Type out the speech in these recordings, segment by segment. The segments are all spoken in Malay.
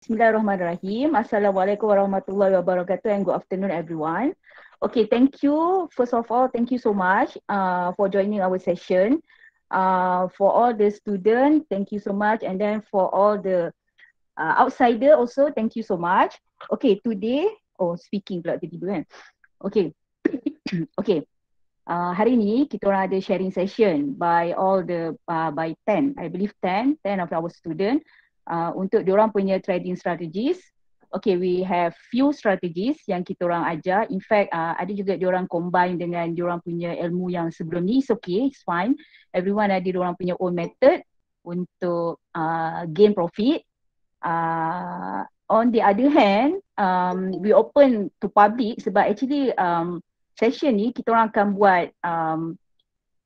Bismillahirrahmanirrahim. Assalamualaikum warahmatullahi wabarakatuh and good afternoon everyone. Okay, thank you. First of all, thank you so much for joining our session. For all the students, thank you so much. And then for all the outsider also, thank you so much. Okay, today, speaking pula tiba-tiba kan. Okay, okay. Hari ni kita orang ada sharing session by all the by 10, I believe 10 of our student untuk diorang punya trading strategies. Okay, we have few strategies yang kita orang ajar. In fact, ada juga diorang combine dengan diorang punya ilmu yang sebelum ni. It's okay, it's fine. Everyone ada diorang punya own method untuk gain profit. On the other hand, we open to public sebab actually session ni kita orang akan buat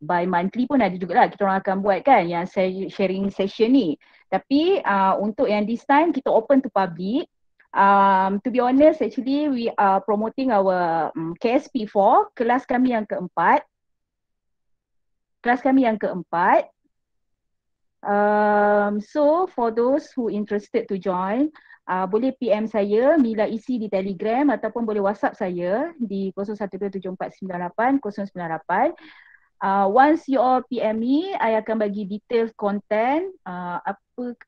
by monthly pun ada jugalah kita orang akan buat kan yang sharing session ni. Tapi untuk yang this time kita open to public. To be honest, actually we are promoting our KSP4, kelas kami yang keempat. So for those who interested to join, boleh PM saya, Mila isi di Telegram ataupun boleh WhatsApp saya di 0127498098. Once you all PM me, I akan bagi details content,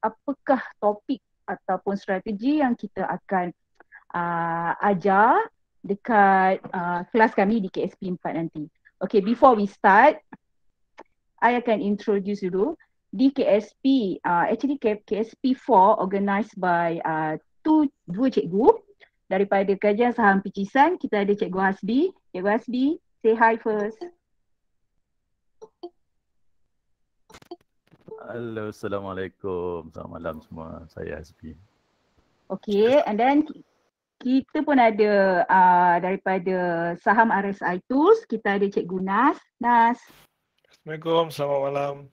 apakah topik ataupun strategi yang kita akan ajar dekat kelas kami di KSP 4 nanti. Okay, before we start, I akan introduce dulu. Di KSP, actually KSP 4 organised by dua cikgu daripada kajian saham picisan. Kita ada Cikgu Hasbi. Cikgu Hasbi, say hi first. Hello, Assalamualaikum. Selamat malam semua. Saya Hasbi. Okay, and then kita pun ada daripada saham RSI Tools, kita ada Cikgu Nas. Nas. Assalamualaikum, selamat malam.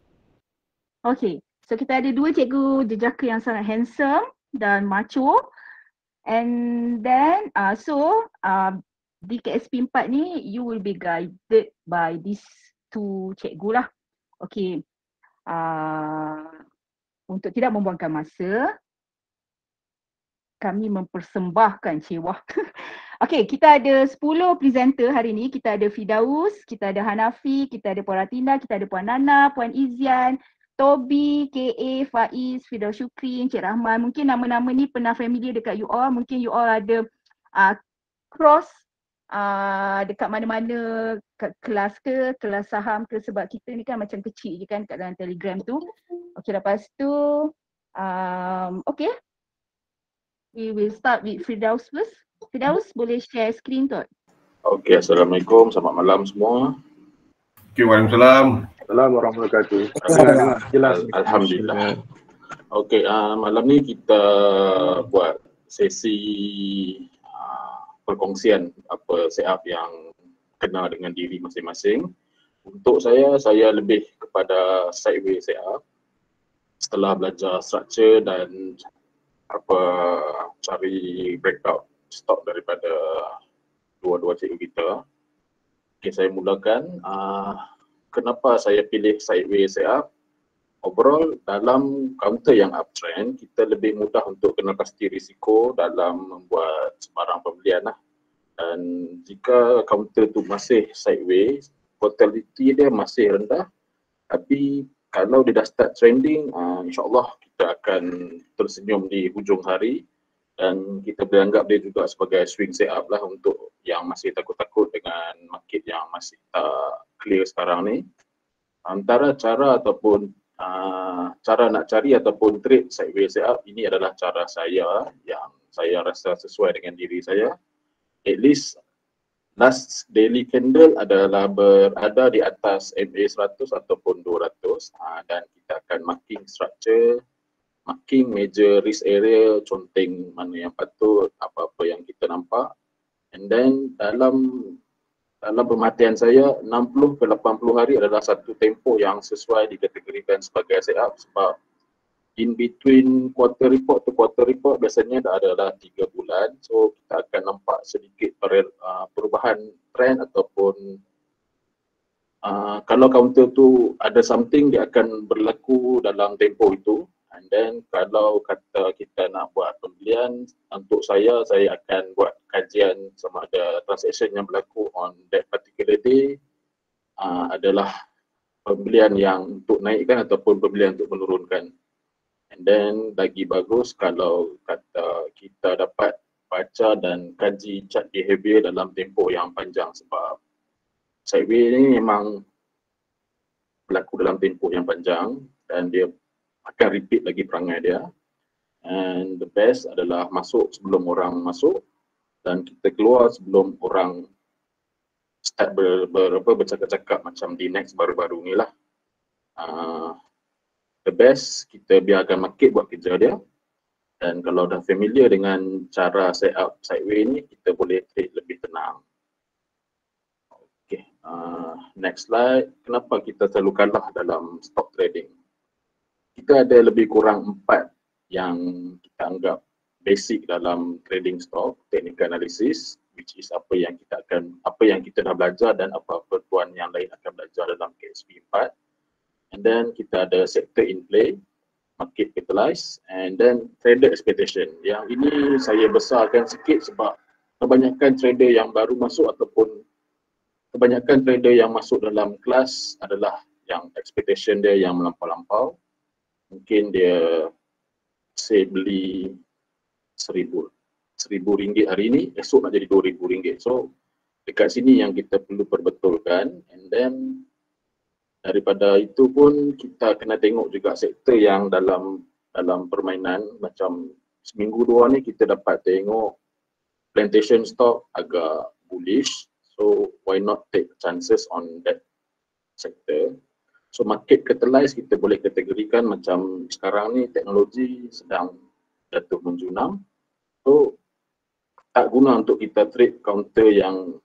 Okay, so kita ada dua cikgu jejaka yang sangat handsome dan macho. And then, di KSP 4 ni, you will be guided by these two cikgu lah. Okay, untuk tidak membuangkan masa, kami mempersembahkan cewah. Okay, kita ada 10 presenter hari ni. Kita ada Fidaus, kita ada Hanafi, kita ada Puan Ratina, kita ada Puan Nana, Puan Izian, Toby, KA, Faiz, Fidaus Syukri, Encik Rahman. Mungkin nama-nama ni pernah familiar dekat you all. Mungkin you all ada cross dekat mana-mana kelas ke, kelas saham ke, sebab kita ni kan macam kecil je kan kat dalam Telegram tu. Okay, lepas tu, okay. We will start with Fidaus first. Fidaus, boleh share screen tu? Okay, Assalamualaikum, selamat malam semua. Okay, waalaikumsalam. Assalamualaikum warahmatullahi wabarakatuh. Jelas. Alhamdulillah. Okay, malam ni kita buat sesi perkongsian apa setup yang kena dengan diri masing-masing. Untuk saya lebih kepada sideways setup. Setelah belajar structure dan cari breakout stock daripada dua-dua cikgu kita. Okay, saya mulakan. Kenapa saya pilih sideways setup? Overall, dalam counter yang uptrend, kita lebih mudah untuk kena pasti risiko dalam membuat sebarang pembelian lah. Dan jika counter tu masih sideways, volatility dia masih rendah, tapi kalau dia dah start trending, insyaAllah kita akan tersenyum di hujung hari. Dan kita beranggap dia juga sebagai swing setup lah untuk yang masih takut-takut dengan market yang masih tak clear sekarang ni. Antara cara ataupun cara nak cari ataupun trade sideways setup, ini adalah cara saya yang saya rasa sesuai dengan diri saya. At least last daily candle adalah berada di atas MA100 ataupun 200, dan kita akan marking structure, marking major risk area, conteng mana yang patut, apa-apa yang kita nampak. And then dalam pemerhatian saya, 60 ke 80 hari adalah satu tempoh yang sesuai dikategorikan sebagai setup, sebab in between quarter report to quarter report biasanya adalah 3 bulan. So kita akan nampak sedikit perubahan trend ataupun kalau counter tu ada something, dia akan berlaku dalam tempoh itu. And then kalau kata kita nak buat pembelian, untuk saya akan buat kajian sama ada transaction yang berlaku on that particular day adalah pembelian yang untuk naikkan ataupun pembelian untuk menurunkan. And then lagi bagus kalau kata kita dapat baca dan kaji chart behavior dalam tempoh yang panjang, sebab sideway ni memang berlaku dalam tempoh yang panjang dan dia akan repeat lagi perangai dia. And the best adalah masuk sebelum orang masuk dan kita keluar sebelum orang start bercakap-cakap macam di next baru-baru ni lah. The best kita biarkan market buat kerja dia, dan kalau dah familiar dengan cara set up sideway ni, kita boleh trade lebih tenang. Okay, next slide. Kenapa kita selalu kalah dalam stock trading? Kita ada lebih kurang 4 yang kita anggap basic dalam trading stock, technical analysis, which is apa yang kita dah belajar dan apa-apa tuan yang lain akan belajar dalam KSP 4. And then kita ada sector in play, market capitalize, and then trader expectation. Yang ini saya besarkan sikit sebab kebanyakan trader yang baru masuk ataupun kebanyakan trader yang masuk dalam kelas adalah yang expectation dia yang melampau-lampau. Mungkin dia say beli RM1,000 hari ini, esok nak jadi RM2,000. So dekat sini yang kita perlu perbetulkan. And then daripada itu pun kita kena tengok juga sektor yang dalam permainan. Macam seminggu 2 ni kita dapat tengok plantation stock agak bullish, so why not take chances on that sector. So market catalyze kita boleh kategorikan macam sekarang ni teknologi sedang jatuh menjunam, so tak guna untuk kita trade counter yang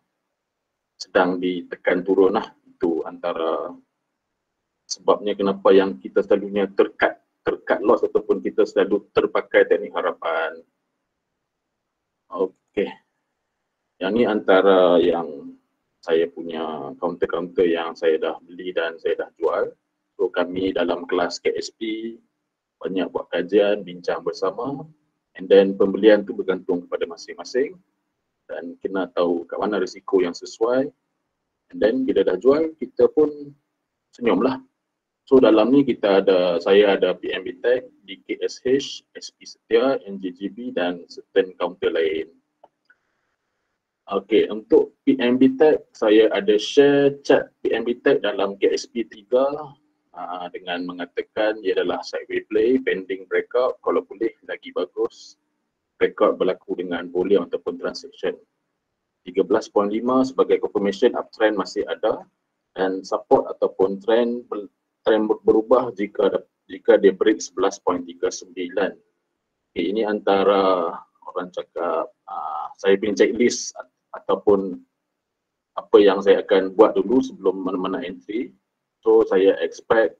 sedang ditekan turun lah. Itu antara sebabnya kenapa yang kita selalunya terkat loss ataupun kita selalu terpakai teknik harapan. Okey, yang ni antara yang saya punya counter-counter yang saya dah beli dan saya dah jual. So kami dalam kelas KSP banyak buat kajian, bincang bersama, and then pembelian tu bergantung kepada masing-masing dan kena tahu kat mana risiko yang sesuai. And then bila dah jual, kita pun senyumlah. So dalam ni saya ada PNB Tech, DKSH, SP Setia, NJGB dan certain counter lain. Okey, untuk PNB Tech saya ada share chart PNB Tech dalam KSP 3 dengan mengatakan ia adalah sideway play, pending breakout, kalau boleh lagi bagus breakout berlaku dengan volume ataupun transaction. 13.5 sebagai confirmation uptrend masih ada, dan support ataupun trend berubah jika dia break 11.39. Okay, ini antara orang cakap saya punya checklist ataupun apa yang saya akan buat dulu sebelum mana-mana entry. So saya expect,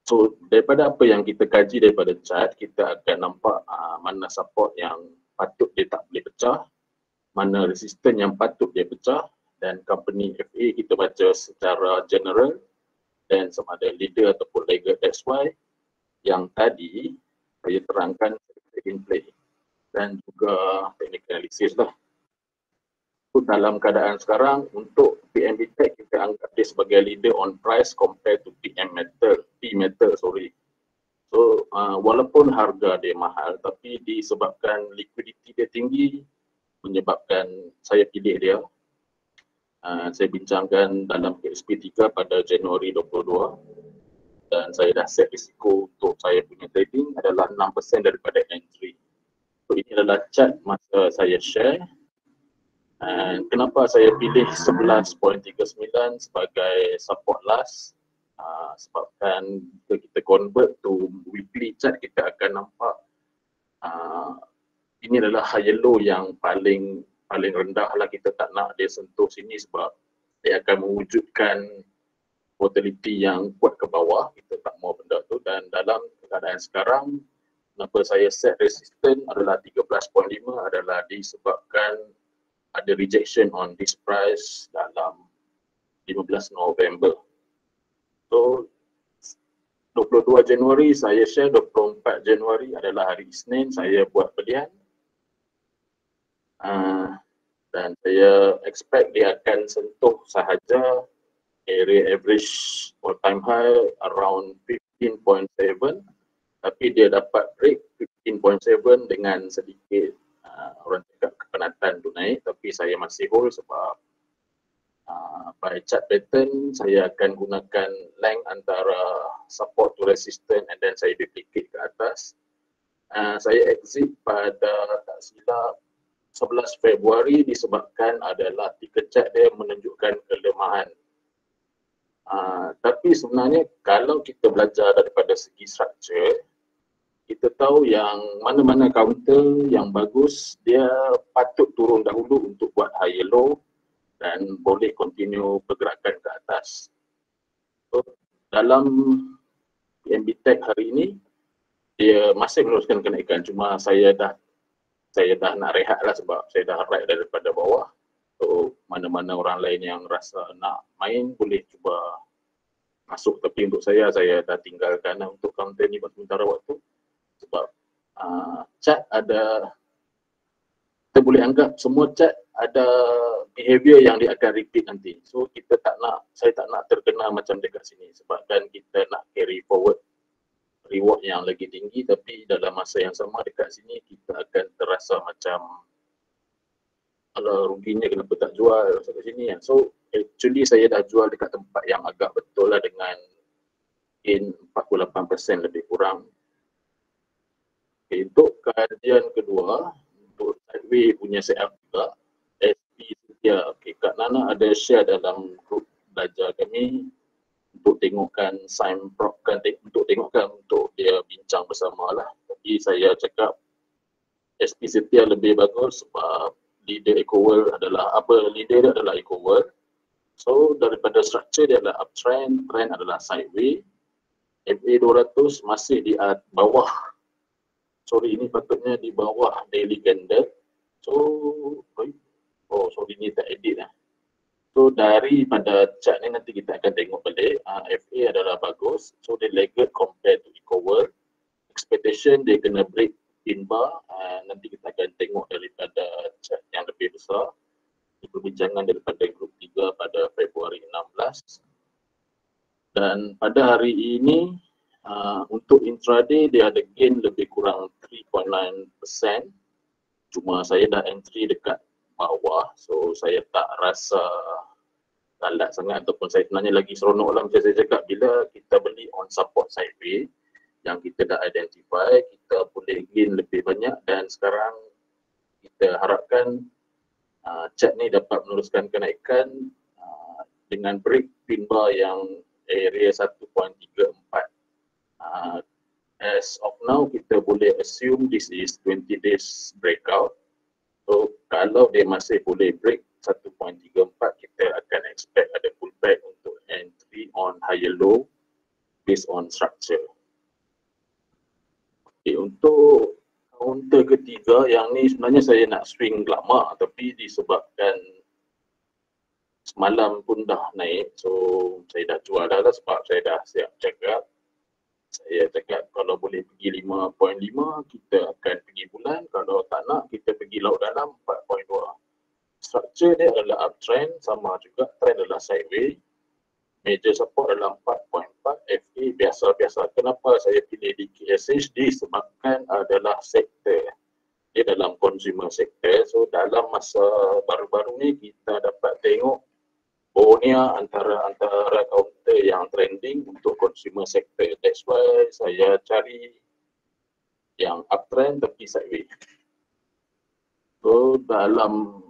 so daripada apa yang kita kaji daripada chart, kita akan nampak mana support yang patut dia tak boleh pecah, mana resistance yang patut dia pecah, dan company FA kita baca secara general dan sama ada leader ataupun laggard. That's why yang tadi saya terangkan in play dan juga technical analysis lah. So, dalam keadaan sekarang untuk PNB Tech kita anggap dia sebagai leader on price compared to P Metal. So walaupun harga dia mahal, tapi disebabkan liquidity dia tinggi menyebabkan saya pilih dia. Saya bincangkan dalam KSP 3 pada Januari 22 dan saya dah set risiko untuk saya punya trading adalah 6% daripada entry. So ini adalah chart masa saya share. And kenapa saya pilih 11.39 sebagai support last? Sebabkan jika kita convert to weekly chart, kita akan nampak ini adalah high low yang paling rendah lah. Kita tak nak dia sentuh sini sebab dia akan mewujudkan volatility yang kuat ke bawah. Kita tak mahu benda tu, dan dalam keadaan sekarang kenapa saya set resistance adalah 13.5 adalah disebabkan ada rejection on this price dalam 15 November. So 22 Januari saya share, 24 Januari adalah hari Isnin saya buat belian. Dan saya expect dia akan sentuh sahaja area average all time high around 15.7, tapi dia dapat break 15.7 dengan sedikit orang cakap kepenatan untuk naik, tapi saya masih hold sebab by chart pattern saya akan gunakan length antara support to resistance and then saya duplicate ke atas. Saya exit pada tak silap 11 Februari disebabkan adalah tiga chart dia menunjukkan kelemahan. Tapi sebenarnya kalau kita belajar daripada segi structure, kita tahu yang mana-mana counter yang bagus dia patut turun dahulu untuk buat higher low dan boleh continue pergerakan ke atas. So, dalam PNB Tech hari ini dia masih meneruskan kenaikan, cuma saya dah nak rehat lah sebab saya dah ride daripada bawah. So mana-mana orang lain yang rasa nak main boleh cuba masuk, tapi untuk saya dah tinggalkan untuk counter ni buat sementara waktu sebab chart ada, kita boleh anggap semua chart ada behavior yang dia akan repeat nanti. So saya tak nak terkena macam dekat sini sebabkan kita nak carry forward reward yang lagi tinggi, tapi dalam masa yang sama dekat sini kita akan terasa macam kalau ruginya kenapa tak jual sampai sini kan. So actually saya dah jual dekat tempat yang agak betul lah dengan gain 48% lebih kurang. Okay, untuk kajian kedua, untuk sideway punya setup juga, SP Setia. Okay, Kak Nana ada share dalam grup belajar kami untuk tengokkan sign prop kan, untuk dia bincang bersama lah. Tapi saya cakap SP Setia lebih bagus sebab leader EcoWorld adalah leader dia adalah EcoWorld. So daripada structure dia adalah uptrend, trend adalah sideway. MA 200 masih di bawah, ini patutnya di bawah daily candle. So sorry ni tak edit lah. So daripada chart ni nanti kita akan tengok balik, FA adalah bagus, so dia lagged compared to EcoWorld. Expectation dia kena break pin bar, nanti kita akan tengok daripada chart yang lebih besar di perbincangan daripada grup 3 pada Februari 16. Dan pada hari ini untuk intraday dia ada gain lebih kurang 3.9%, cuma saya dah entry dekat bawah, so saya tak rasa galat sangat ataupun saya sebenarnya lagi seronok lah macam saya cakap, bila kita beli on support sideway yang kita dah identify, kita boleh gain lebih banyak dan sekarang kita harapkan chart ni dapat meneruskan kenaikan dengan break pin bar yang area 1.34. As of now kita boleh assume this is 20 days breakout. So kalau dia masih boleh break 1.34, kita akan expect ada pullback untuk entry on higher low based on structure. Okay, untuk counter ketiga yang ni sebenarnya saya nak swing lama, tapi disebabkan semalam pun dah naik, so saya dah jual dah lah sebab saya dah siap cakap. Saya cakap kalau boleh pergi 5.5 kita akan pergi bulan, kalau tak nak kita pergi laut dalam 4.2. Structure dia adalah uptrend, sama juga trend adalah sideway. Major support adalah 4.4, FA biasa-biasa. Kenapa saya pilih DKSH? Disebabkan adalah sektor dia dalam consumer sector. So dalam masa baru-baru ni kita dapat tengok Bonia antara counter yang trending untuk consumer sector. That's why saya cari yang uptrend tapi sideway. So dalam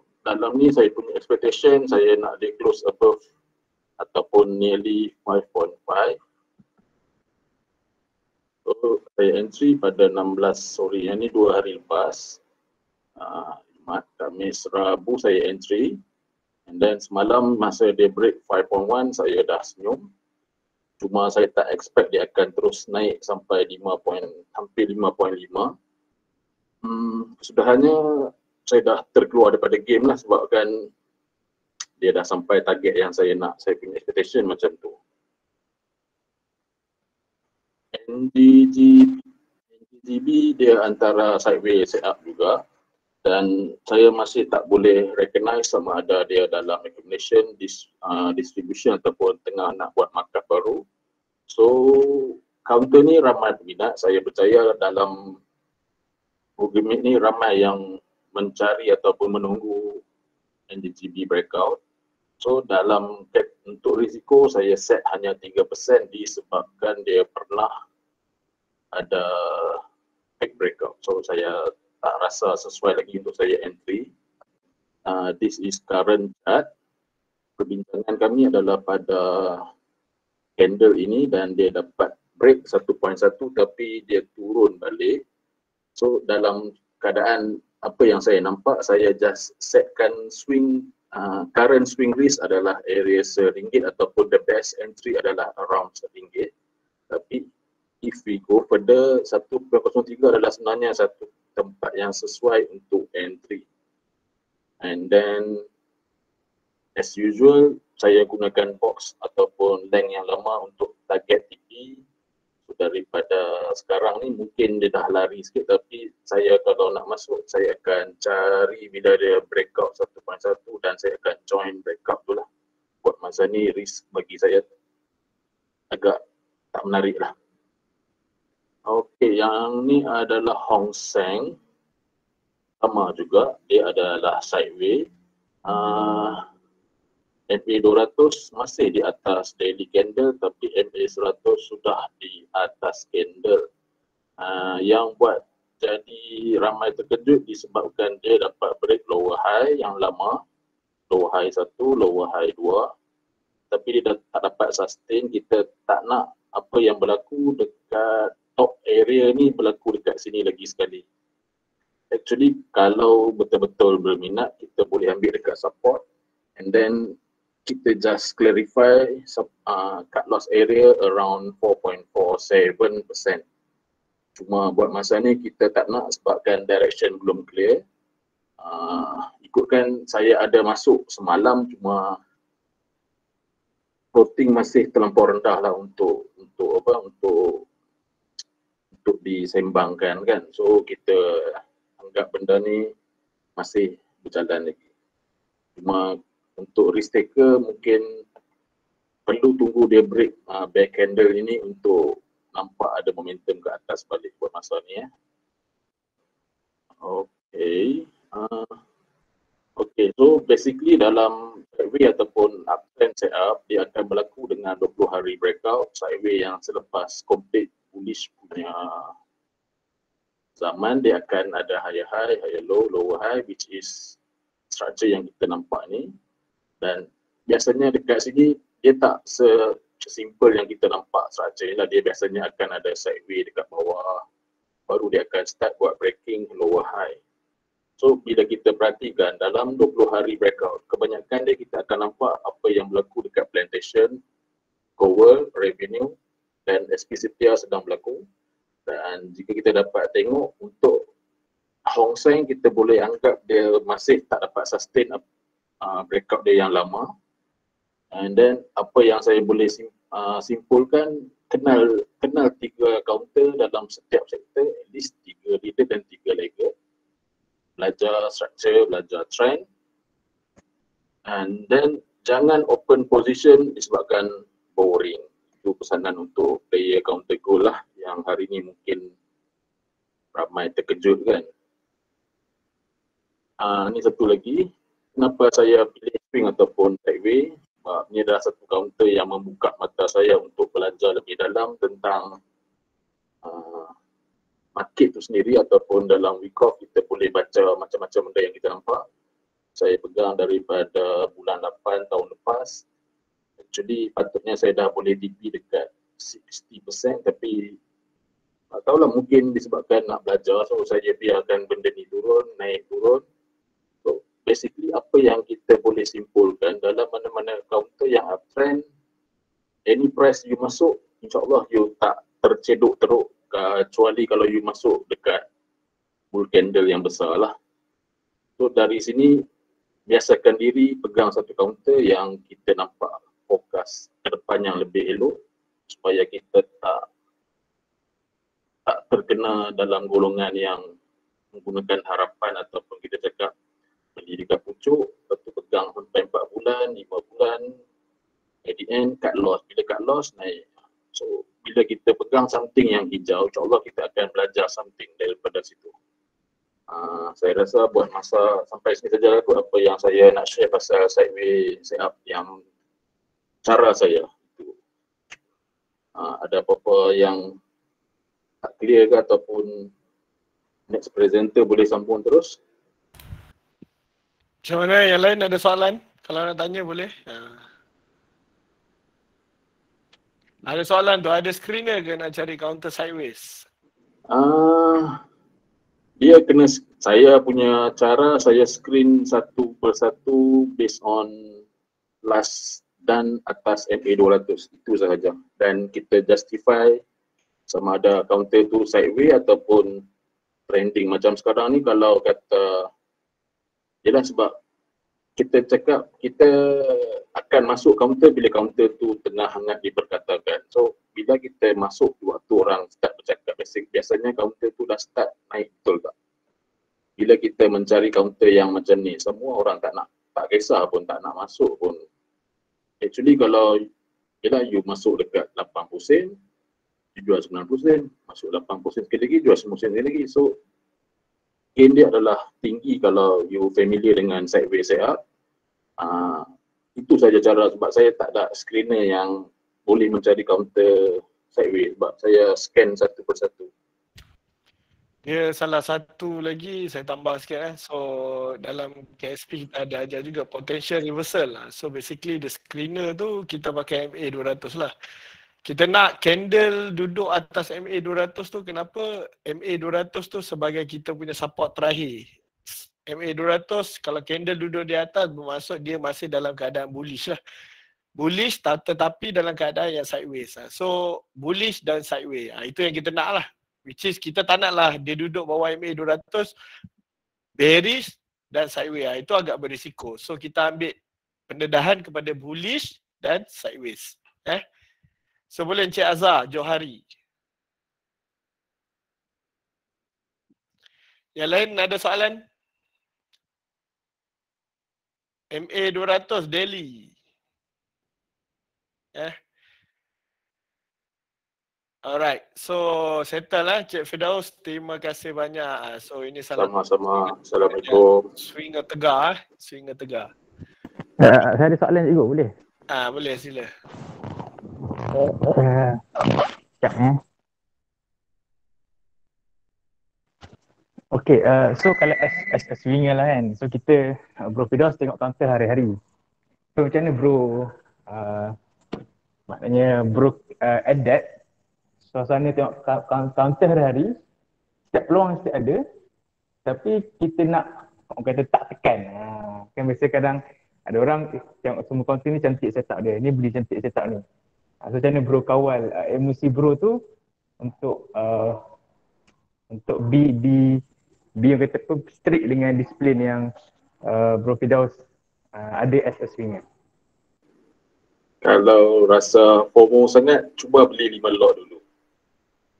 ni saya punya expectation saya nak dia close above ataupun nearly 5.5. So saya entry pada 16, yang ni 2 hari lepas. Jumaat, Khamis, Rabu saya entry. And then semalam masa dia break 5.1 saya dah senyum. Cuma saya tak expect dia akan terus naik sampai hampir 5.5. Kesudahannya saya dah terkeluar daripada game lah sebabkan dia dah sampai target yang saya nak, saya punya expectation macam tu. NGGB dia antara sideways setup juga, dan saya masih tak boleh recognize sama ada dia dalam accumulation, distribution ataupun tengah nak buat markup baru. So counter ni ramai peminat, saya percaya dalam program ni ramai yang mencari ataupun menunggu NGGB breakout. So dalam untuk risiko saya set hanya 3% disebabkan dia pernah ada big breakout. So saya tak rasa sesuai lagi untuk saya entry. This is current chart. Perbincangan kami adalah pada candle ini dan dia dapat break 1.1 tapi dia turun balik. So dalam keadaan apa yang saya nampak, saya just setkan swing, current swing risk adalah area RM1 ataupun the best entry adalah around RM1. Tapi if we go further, 1.03 adalah sebenarnya satu tempat yang sesuai untuk entry. And then as usual, saya gunakan box ataupun length yang lama untuk target TP. Daripada sekarang ni mungkin dia dah lari sikit, tapi saya kalau nak masuk saya akan cari bila dia breakout 1.1 dan saya akan join breakout tu lah. Buat masa ni risk bagi saya agak tak menarik lah. Okey, yang ni adalah Hong Seng. Sama juga, dia adalah sideways. MA200 masih di atas daily candle tapi MA100 sudah di atas candle. Yang buat jadi ramai terkejut disebabkan dia dapat break lower high yang lama, lower high 1, lower high 2, tapi dia tak dapat sustain. Kita tak nak apa yang berlaku dekat top area ni berlaku dekat sini lagi sekali. Actually kalau betul-betul berminat, kita boleh ambil dekat support and then kita just clarify cut loss area around 4.47%. Cuma buat masa ni kita tak nak sebabkan direction belum clear. Ikutkan saya ada masuk semalam, cuma floating masih terlampau rendah lah untuk disembangkan kan. So kita anggap benda ni masih berjalan lagi. Cuma untuk risk taker mungkin perlu tunggu dia break back candle ini untuk nampak ada momentum ke atas balik buat masa ni ya. Okay. Okay, so basically dalam sideway ataupun uptrend setup, dia akan berlaku dengan 20 hari breakout. Sideway yang selepas complete bullish punya zaman, dia akan ada higher high, higher low, lower high, which is structure yang kita nampak ni. Dan biasanya dekat sini dia tak sesimpel yang kita nampak structure ni lah. Dia biasanya akan ada sideway dekat bawah, baru dia akan start buat breaking lower high. So bila kita perhatikan dalam 20 hari breakout, kebanyakan dia kita akan nampak apa yang berlaku dekat plantation, Cowell, revenue dan SPCPR sedang berlaku. Dan jika kita dapat tengok untuk Hong Seng, kita boleh anggap dia masih tak dapat sustain breakout dia yang lama. And then apa yang saya boleh simpulkan, kenal 3 counter dalam setiap sektor, at least 3 leader dan 3 laggard. Belajar structure, belajar trend, and then jangan open position disebabkan boring. Itu pesanan untuk player counter goal lah yang hari ni mungkin ramai terkejut kan. Ni satu lagi, kenapa saya pilih swing ataupun sideway, sebab ni adalah satu counter yang membuka mata saya untuk belajar lebih dalam tentang market tu sendiri, ataupun dalam week off kita boleh baca macam-macam benda yang kita nampak. Saya pegang daripada bulan 8 tahun lepas. Actually patutnya saya dah boleh DP dekat 60%, tapi tak tahulah, mungkin disebabkan nak belajar, so saya biarkan benda ni turun, naik turun. So basically apa yang kita boleh simpulkan dalam mana-mana counter yang uptrend, any price you masuk, insyaAllah you tak tercedok teruk, kecuali kalau you masuk dekat bull candle yang besar lah. So dari sini biasakan diri pegang satu counter yang kita nampak fokus ke depan yang lebih elok, supaya kita tak tak terkena dalam golongan yang menggunakan harapan ataupun kita cakap beli dekat pucuk, lepas tu pegang sampai 4 bulan, 5 bulan, at the end cut loss. Bila cut loss naik. So bila kita pegang something yang hijau, insyaAllah kita akan belajar something daripada situ. Saya rasa buat masa sampai sini saja kot apa yang saya nak share pasal sideways setup yang cara saya. Ada apa-apa yang tak clear ke ataupun next presenter boleh sambung terus? Macam mana yang lain ada soalan? Kalau nak tanya boleh. Ada soalan tu, ada screener ke nak cari counter sideways? Dia kena, saya punya cara saya screen satu persatu based on last dan atas MA200, itu sahaja. Dan kita justify sama ada counter tu sideways ataupun trending. Macam sekarang ni kalau kata, yelah sebab kita cakap kita akan masuk counter bila counter tu tengah hangat diperkatakan. So bila kita masuk waktu orang start bercakap, biasanya counter tu dah start naik, betul tak? Bila kita mencari counter yang macam ni, semua orang tak kisah pun, tak nak masuk pun. Actually kalau yelah you masuk dekat 80 sen, you jual 90 sen, masuk 80 sen sekali lagi, jual 90 sen sekali lagi. So gain dia adalah tinggi kalau you familiar dengan sideways setup. Itu saja cara, sebab saya tak ada screener yang boleh mencari counter sideways sebab saya scan satu persatu. Dia salah satu lagi saya tambah sikit So dalam KSP kita ada ajar juga potential reversal lah. So basically the screener tu kita pakai MA200 lah. Kita nak candle duduk atas MA200 tu, kenapa? MA200 tu sebagai kita punya support terakhir. MA200 kalau candle duduk di atas bermaksud dia masih dalam keadaan bullish lah. Bullish tetapi dalam keadaan yang sideways lah. So bullish dan sideways, itu yang kita nak lah. Which is kita tak nak lah dia duduk bawah MA200 bearish dan sideways. Itu agak berisiko. So kita ambil pendedahan kepada bullish dan sideways. So boleh Encik Azhar Johari. Yang lain ada soalan? MA200 daily. Alright, so settle lah Cik Firdaus, terima kasih banyak. So ini salah sama-sama. Assalamualaikum. Swinger tegar, swinger tegar. Saya ada soalan juga, boleh? Boleh, sila. Sekejap Okay, so kalau as swinger lah kan, so kita Bro Firdaus tengok counter hari-hari. So macam mana bro, maknanya bro adapt suasana tengok counter hari-hari, setiap peluang mesti ada, tapi kita nak, orang kata tak tekan. Kan biasa kadang ada orang tengok semua counter ni cantik setup dia, ni beli cantik setup ni. So macam mana bro kawal emosi bro tu untuk be yang kata strict dengan disiplin yang Bro Firdaus ada as a swinger. Kalau rasa FOMO sangat, cuba beli 5 lot dulu.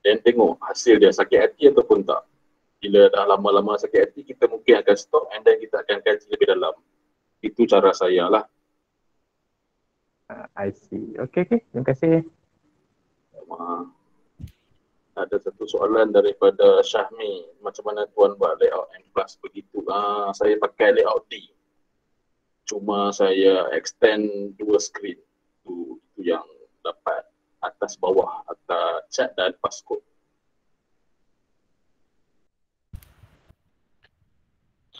Dan tengok hasil dia sakit hati ataupun tak. Bila dah lama-lama sakit hati, kita mungkin akan stop and then kita akan kaji lebih dalam. Itu cara saya lah. I see. Okay. Terima kasih. Ada satu soalan daripada Syahmi. Macam mana tuan buat layout M plus begitu? Saya pakai layout D. Cuma saya extend 2 screen. Itu yang dapat atas bawah, atas chat dan passcode.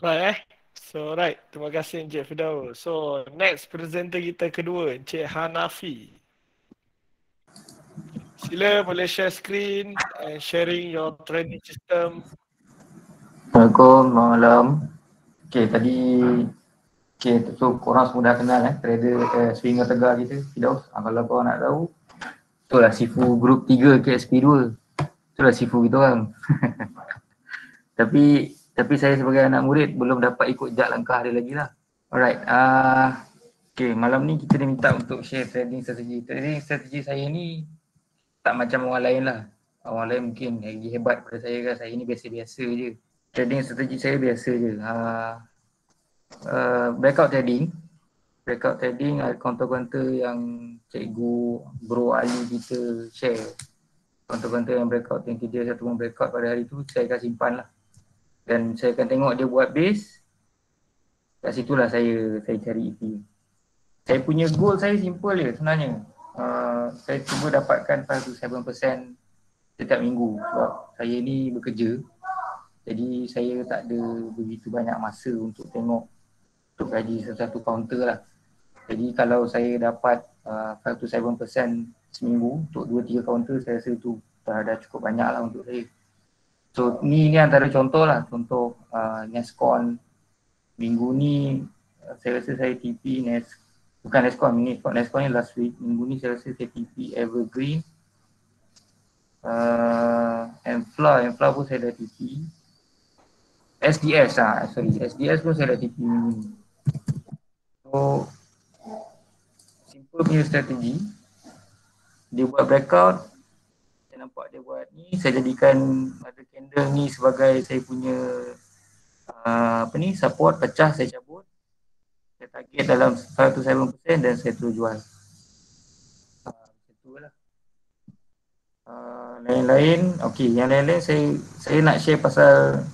Right So terima kasih Encik Firdaus. So next presenter kita kedua, Encik Hanafi. Sila boleh share screen and sharing your trading system. Assalamualaikum, malam. So korang semua dah kenal trader swinger tegar kita, Firdaus. Kalau korang nak tahu, itulah Sifu Group 3 KSP2. Itulah Sifu kita orang. Tapi saya sebagai anak murid belum dapat ikut jejak langkah dia lagi lah. Alright, malam ni kita diminta untuk share trading strategi. Trading strategi saya ni tak macam orang lain lah. Orang lain mungkin lagi hebat daripada saya kan. Saya ni biasa-biasa je. Trading strategi saya biasa je. Breakout trading. Breakout trading counter-counter yang cikgu Bro Ali kita share. Counter-counter yang breakout yang dia satu breakout pada hari tu saya akan simpan lah. Dan saya akan tengok dia buat base. Kat situlah saya cari EP. Saya punya goal saya simple je sebenarnya. Saya cuba dapatkan 5-7% setiap minggu sebab saya ni bekerja. Jadi saya tak ada begitu banyak masa untuk tengok untuk gaji satu counter lah. Jadi kalau saya dapat 5-7% seminggu untuk 2-3 counter, saya rasa tu dah cukup banyak lah untuk saya. So ni antara contoh lah, contoh Nescon minggu ni saya rasa saya TP bukan Nescon ni last week. Minggu ni saya rasa saya TP Evergreen, Enfla pun saya dah TP. SDS pun saya dah TP minggu ni. So simple punya strategi. Dia buat breakout, saya nampak dia buat ni, saya jadikan ada candle ni sebagai saya punya support, pecah saya cabut. Saya target dalam 5-7% dan saya terus jual. Itulah. Lain-lain, okey, yang lain-lain saya nak share pasal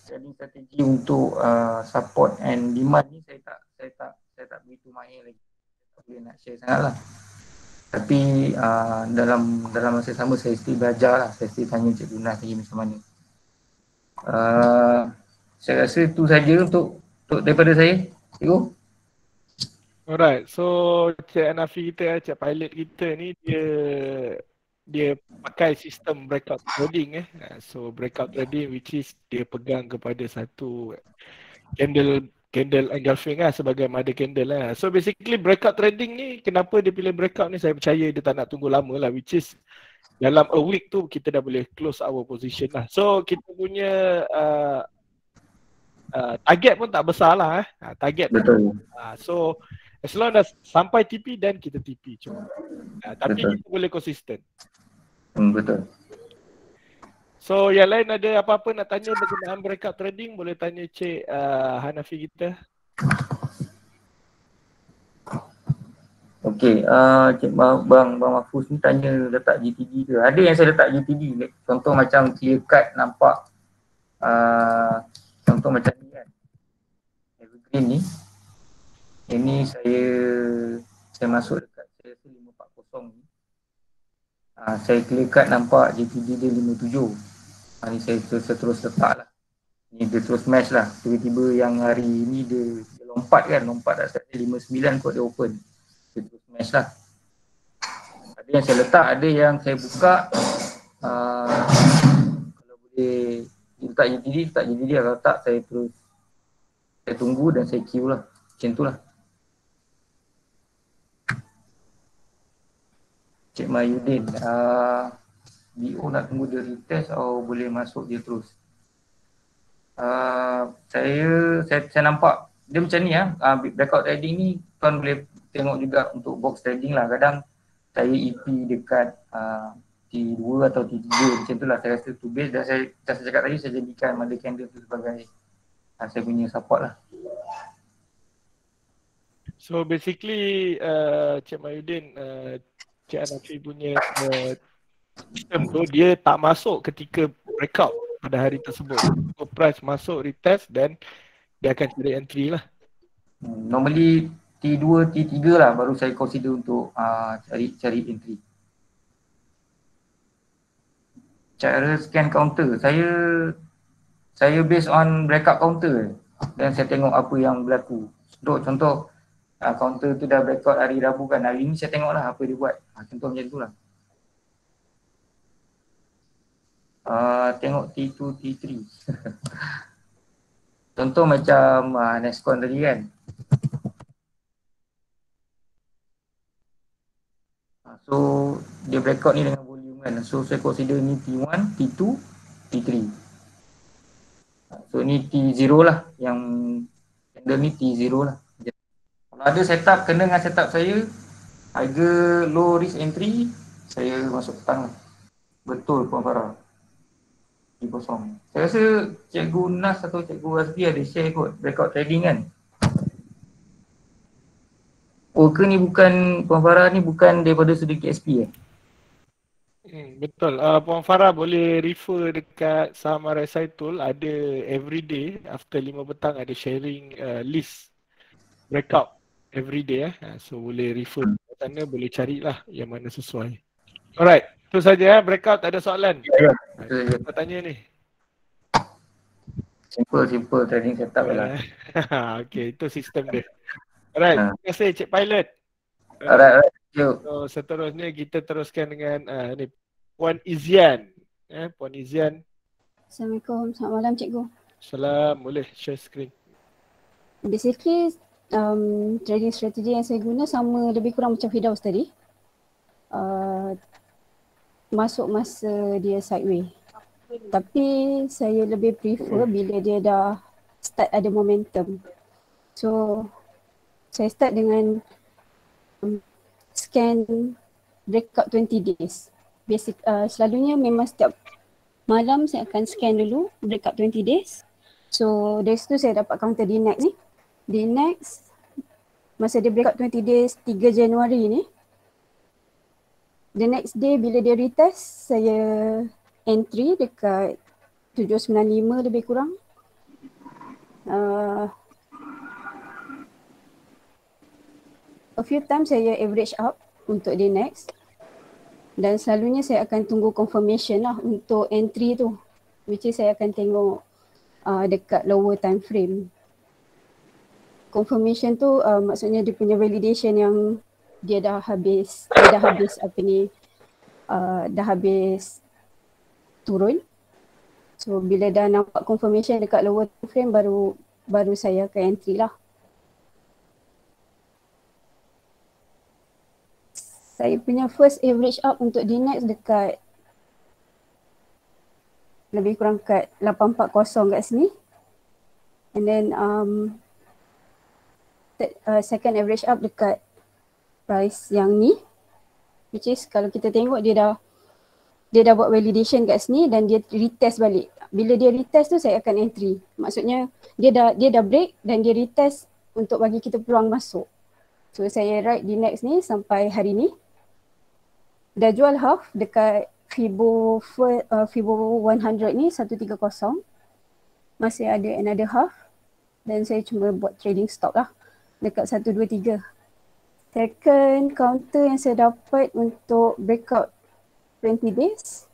trading strategi untuk support and demand ni saya tak begitu mahir lagi. Saya tak boleh nak share sangat lah. Tapi dalam masa sama saya still belajar lah. Saya still tanya Cik Gunas lagi macam mana. Saya rasa itu saja untuk daripada saya. Cikgu. Alright, so Cik Hanafi kita, Cik Pilot kita ni dia pakai sistem breakout trading So breakout trading which is dia pegang kepada satu candle engulfing sebagai mother candle lah. So basically breakout trading ni, kenapa dia pilih breakout ni, saya percaya dia tak nak tunggu lama lah, which is dalam a week tu kita dah boleh close our position lah. So kita punya target pun tak besar lah target. Betul. So as long as sampai TP dan kita TP cuma. Tapi betul. Kita boleh konsisten. Betul. So yang lain ada apa-apa nak tanya berkenaan breakout trading, boleh tanya Cik Hanafi kita. Okey, Cik Bang Mahfuz ni tanya letak GTD ke. Ada yang saya letak GTD. Contoh macam clear cut nampak contoh macam ni kan. Evergreen ni. Ini saya masuk dekat saya rasa 540 ni. Saya clear cut nampak GTD dia 57. Ni saya terus letak lah. Ni dia terus match lah. Tiba-tiba yang hari ni dia lompat dah start 59 kot dia open. Dia terus match lah. Ada yang saya letak, ada yang saya buka. Kalau boleh letak GTD lah. Kalau tak saya terus saya tunggu dan saya queue lah. Macam tu lah. Cik Mayudin, BO nak tunggu dia retest atau boleh masuk dia terus? Saya nampak dia macam ni breakout trading ni tuan boleh tengok juga untuk box trading lah. Kadang saya EP dekat T2 atau T3 macam tu lah. Saya rasa tu base. Dan saya cakap tadi saya jadikan mother candle tu sebagai saya punya support lah. So basically Cik Mayudin, Cik Hanafi punya sistem tu dia tak masuk ketika breakout pada hari tersebut. So price masuk retest dan dia akan cari entry lah. Normally T2, T3 lah baru saya consider untuk cari entry. Cara scan counter, saya based on breakout counter dan saya tengok apa yang berlaku. Contoh counter tu dah breakout hari Rabu kan, hari ni saya tengok lah apa dia buat. Contoh macam tu lah. Tengok T2, T3. Contoh macam Nescon tadi kan. So dia breakout ni dengan volume kan. So saya consider ni T1, T2, T3. So ni T0 lah, yang candle ni T0 lah. Kalau ada setup kena dengan setup saya, harga low risk entry, saya masuk petang lah. Betul Puan Farah. Di kosong. Saya rasa Cikgu Nas atau Cikgu Azbi ada share kot breakout trading kan. Oh ke ni bukan, Puan Farah ni bukan daripada sudut KSP Betul. Puan Farah boleh refer dekat Saham RSI Tool, ada everyday after 5 petang ada sharing list breakout everyday So boleh refer ke sana, boleh carilah yang mana sesuai. Alright, itu saja breakout, tak ada soalan. Kita tanya ni. Simple trading setup lah. Okay, itu sistem dia. Alright, terima kasih Cik Pilot. Alright. So seterusnya kita teruskan dengan ni Puan Izian. Puan Izian. Assalamualaikum, selamat malam Cikgu. Salam, boleh share screen. Basically, trading strategi yang saya guna sama lebih kurang macam Firdaus tadi. Masuk masa dia sideway. Tapi saya lebih prefer bila dia dah start ada momentum. So, saya start dengan scan breakout 20 days. Selalunya memang setiap malam saya akan scan dulu breakout 20 days. So dari situ saya dapat counter DNAX ni. DNAX masa dia breakout 20 days 3 Januari ni. The next day bila dia retest, saya entry dekat 795 lebih kurang. A few times saya average up untuk DNAX. Dan selalunya saya akan tunggu confirmation lah untuk entry tu. Which is saya akan tengok dekat lower time frame. Confirmation tu maksudnya dia punya validation yang dia dah habis turun. So bila dah nampak confirmation dekat lower time frame baru saya akan entry lah. Saya punya first average up untuk DNAX dekat lebih kurang kat 840 kat sini. And then second average up dekat price yang ni. Which is kalau kita tengok dia dah buat validation kat sini dan dia retest balik. Bila dia retest tu saya akan entry. Maksudnya dia dah break dan dia retest untuk bagi kita peluang masuk. So saya ride DNAX ni sampai hari ni. Dah jual half dekat Fibo 100 ni 130. Masih ada another half dan saya cuma buat trading stop lah dekat 123. Second counter yang saya dapat untuk breakout 20 days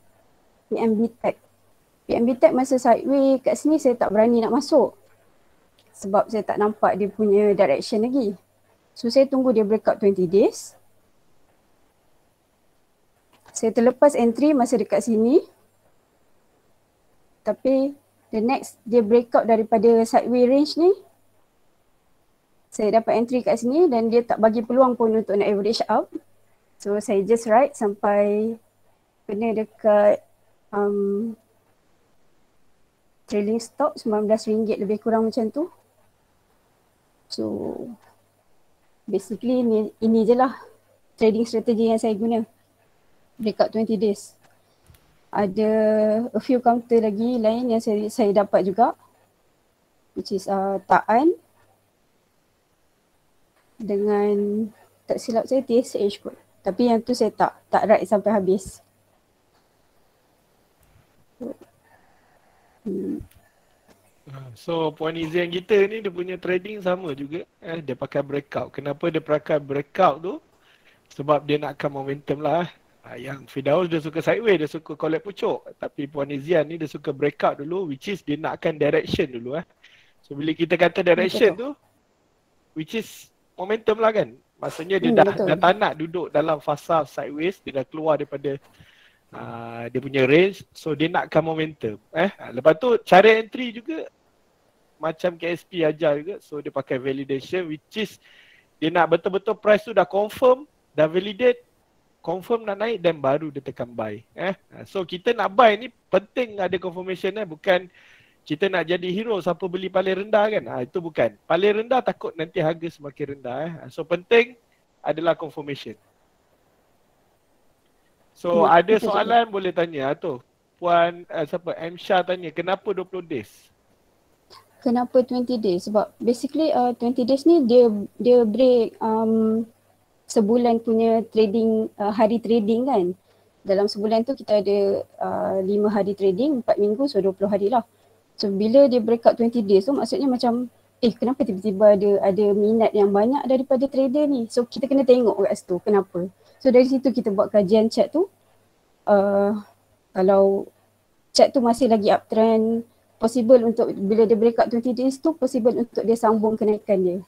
PNB Tech. PNB Tech masa sideway kat sini saya tak berani nak masuk sebab saya tak nampak dia punya direction lagi. So saya tunggu dia breakout 20 days. Saya terlepas entry masa dekat sini. Tapi the next dia breakout daripada sideway range ni. Saya dapat entry kat sini dan dia tak bagi peluang pun untuk nak average up. So saya just ride sampai kena dekat trailing stop RM19 lebih kurang macam tu. So basically ini je lah trading strategi yang saya guna. Breakout 20 days. Ada a few counter lagi lain yang saya dapat juga. Which is Taan. Dengan tak silap saya TSH kot. Tapi yang tu saya tak ride sampai habis. So Puan Izian kita ni dia punya trading sama juga. Dia pakai breakout. Kenapa dia pakai breakout tu? Sebab dia nakkan momentum lah. Yang Firdaus dia suka sideway, dia suka collect pucuk. Tapi Puan Izian ni dia suka breakout dulu, which is dia nakkan direction dulu. So bila kita kata direction tu, which is momentum lah kan. Maksudnya dia dah tak nak duduk dalam fasa sideways, dia dah keluar daripada dia punya range. So dia nakkan momentum. Lepas tu cara entry juga macam KSP ajar juga. So dia pakai validation, which is dia nak betul-betul price tu dah confirm, dah validate, confirm nak naik dan baru dia tekan buy. So kita nak buy ni penting ada confirmation bukan kita nak jadi hero siapa beli paling rendah kan. Itu bukan. Paling rendah takut nanti harga semakin rendah. So penting adalah confirmation. So Ya, ada betul, soalan boleh tanya tu. Puan siapa? Amsha tanya kenapa 20 days? Kenapa 20 days? Sebab basically 20 days ni dia break sebulan punya trading, hari trading kan. Dalam sebulan tu kita ada 5 hari trading, 4 minggu, so 20 hari lah. So bila dia break up 20 days tu maksudnya macam kenapa tiba-tiba ada minat yang banyak daripada trader ni. So kita kena tengok kat situ kenapa. So dari situ kita buat kajian chart tu. Kalau chart tu masih lagi uptrend, possible untuk bila dia break up 20 days tu possible untuk dia sambung kenaikan dia.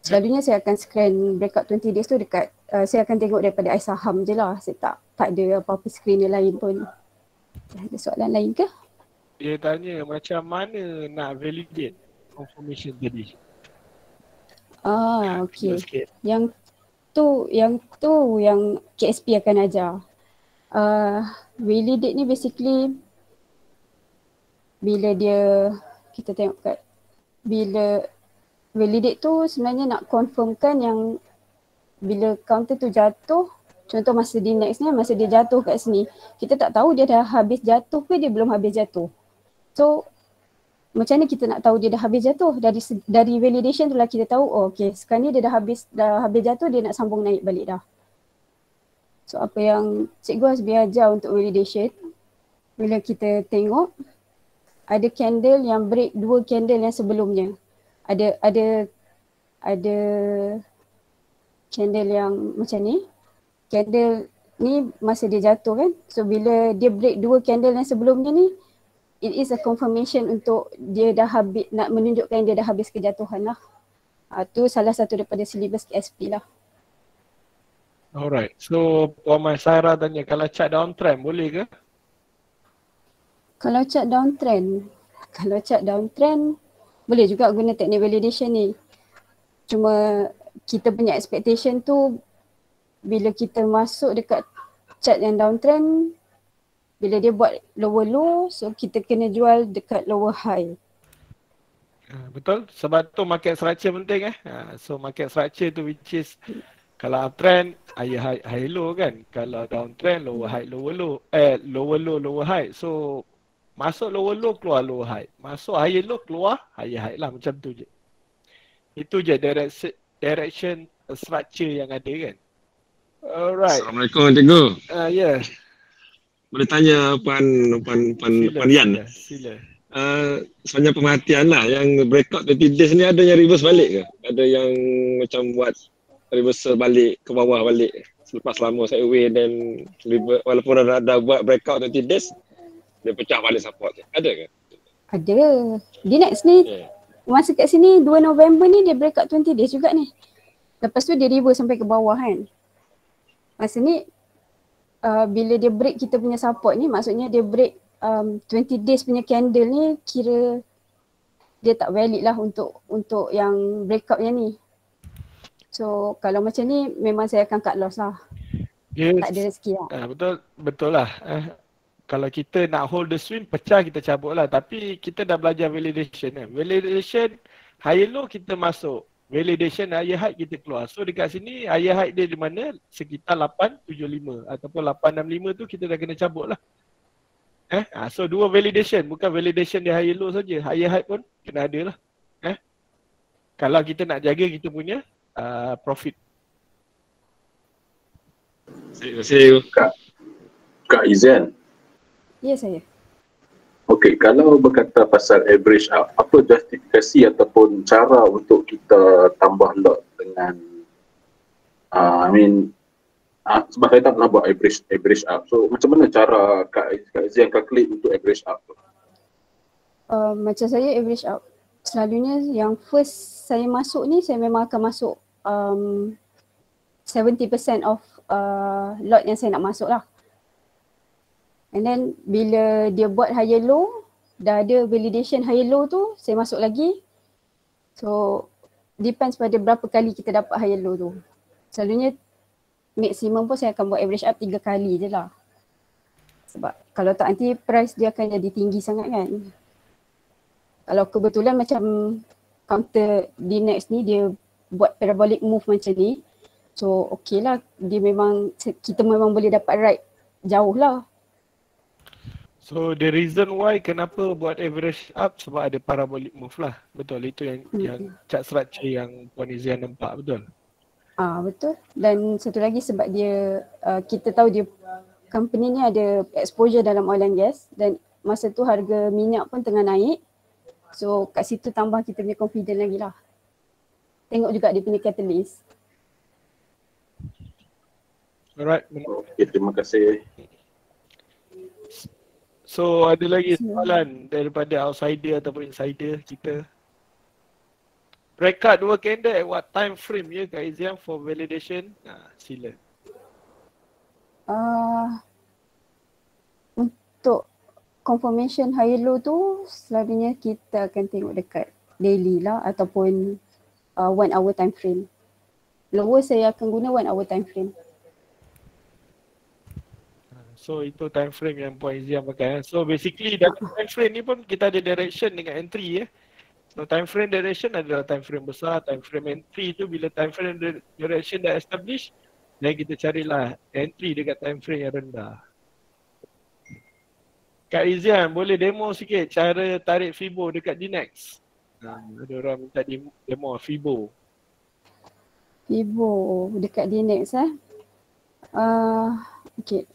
Selalunya saya akan scan breakout 20 days tu dekat, saya akan tengok daripada iSaham je lah. Saya tak ada apa-apa screener lain pun. Ada soalan lain ke? Dia tanya macam mana nak validate confirmation tadi. Okey. Sikit. Yang yang KSP akan ajar. Validate ni basically bila dia, kita tengok kat, bila validate tu sebenarnya nak confirmkan yang bila counter tu jatuh, contoh masa di next ni, masa dia jatuh kat sini, kita tak tahu dia dah habis jatuh ke dia belum habis jatuh. So macam mana kita nak tahu dia dah habis jatuh? Dari validation tu lah kita tahu, okay sekarang ni dia dah habis jatuh, dia nak sambung naik balik dah. So apa yang Cikgu Hasbi ajar untuk validation, bila kita tengok ada candle yang break 2 candle yang sebelumnya. Ada candle yang macam ni. Candle ni masa dia jatuh kan. So bila dia break 2 candle yang sebelumnya ni, it is a confirmation untuk dia dah habis, nak menunjukkan dia dah habis kejatuhan lah. Tu salah satu daripada silibus KSP lah. Alright. So Puan Masyara tanya kalau chart downtrend boleh ke? Kalau chart downtrend boleh juga guna teknik validation ni. Cuma kita punya expectation tu bila kita masuk dekat chart yang downtrend, bila dia buat lower low, so kita kena jual dekat lower high. Betul, sebab tu market structure penting So market structure tu which is kalau uptrend higher high low kan. Kalau downtrend lower high lower low, lower low lower high. So masuk lower low keluar lower high. Masuk higher low keluar higher high lah, macam tu je. Itu je direction structure yang ada kan. Alright. Assalamualaikum Cikgu. Ya. Boleh tanya Puan Yan? Sila. Sepanjang pemerhatian lah yang breakout 20 days ni ada yang reverse balik ke? Ada yang macam buat reversal balik ke bawah balik selepas lama sideways dan walaupun ada buat breakout 20 days dia pecah balik support. Ada ke? Ada. Di next ni masa kat sini 2 November ni dia breakout 20 days juga ni. Lepas tu dia reverse sampai ke bawah kan. Masa ni bila dia break kita punya support ni, maksudnya dia break 20 days punya candle ni, kira dia tak valid lah untuk yang breakout yang ni. So kalau macam ni memang saya akan cut loss lah. Tak ada rezeki lah. Betul lah. Kalau kita nak hold the swing, pecah kita cabut lah. Tapi kita dah belajar validation kan. Validation higher low kita masuk. Validation higher high kita keluar. So dekat sini higher high dia di mana? Sekitar 875 ataupun 865 tu kita dah kena cabut lah. So dua validation, bukan validation dia higher low saja. Higher high pun kena ada lah. Kalau kita nak jaga kita punya profit. Terima kasih. Kak Izan. Ya saya. Okey, kalau berkata pasal average up, apa justifikasi ataupun cara untuk kita tambah lot dengan sebab saya tak pernah buat average up. So macam mana cara Kak Izan calculate untuk average up tu? Macam saya average up, selalunya yang first saya masuk ni saya memang akan masuk 70% of lot yang saya nak masuk lah. And then bila dia buat higher low, dah ada validation higher low tu, saya masuk lagi. So depends pada berapa kali kita dapat higher low tu. Selalunya maksimum pun saya akan buat average up 3 kali je lah. Sebab kalau tak nanti price dia akan jadi tinggi sangat kan. Kalau kebetulan macam counter di next ni dia buat parabolic move macam ni, So okay lah, kita memang boleh dapat ride jauh lah. So the reason why kenapa buat average up sebab ada parabolic move lah. Betul, itu yang chart structure yang Puan Izian nampak, betul? Betul. Dan satu lagi sebab dia kita tahu dia company ni ada exposure dalam oil and gas dan masa tu harga minyak pun tengah naik. So kat situ tambah kita punya confident lagi lah. Tengok juga dia punya catalyst. Alright. Okay, terima kasih. So ada lagi soalan daripada outsider ataupun insider kita? Breakout 2 candle at what time frame ya Kak Izian for validation? Sila. Untuk confirmation high low tu selalunya kita akan tengok dekat daily lah ataupun 1 hour time frame. Lower saya akan guna 1 hour time frame. So itu time frame yang Puan Izian pakai. So basically dalam time frame ni pun kita ada direction dengan entry ya. So time frame direction adalah time frame besar, time frame entry tu bila time frame direction dah establish, dan kita carilah entry dekat time frame yang rendah. Kak Izian boleh demo sikit cara tarik Fibo dekat DNEX? Ada orang minta demo Fibo. Fibo dekat DNEX okay.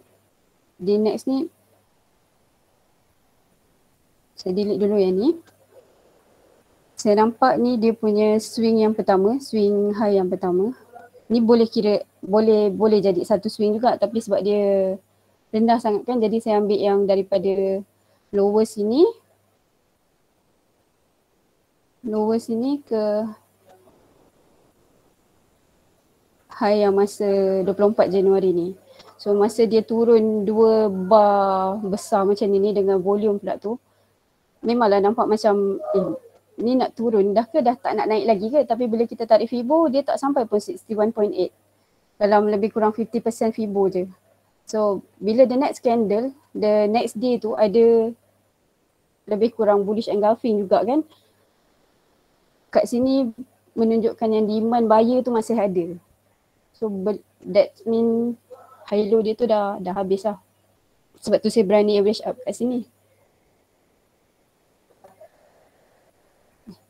DNEX ni saya delete dulu yang ni. Saya nampak ni dia punya swing yang pertama, swing high yang pertama. Ni boleh boleh jadi satu swing juga tapi sebab dia rendah sangat kan, jadi saya ambil yang daripada lower sini ke high yang masa 24 Januari ni. So masa dia turun 2 bar besar macam ni dengan volume pula tu, memanglah nampak macam ni nak turun dah ke, dah tak nak naik lagi ke, tapi bila kita tarik Fibo dia tak sampai pun 61.8, dalam lebih kurang 50% Fibo je. So bila the next candle, the next day tu ada lebih kurang bullish engulfing juga kan, kat sini menunjukkan yang demand buyer tu masih ada. So that mean high low dia tu dah habis lah. Sebab tu saya berani average up kat sini.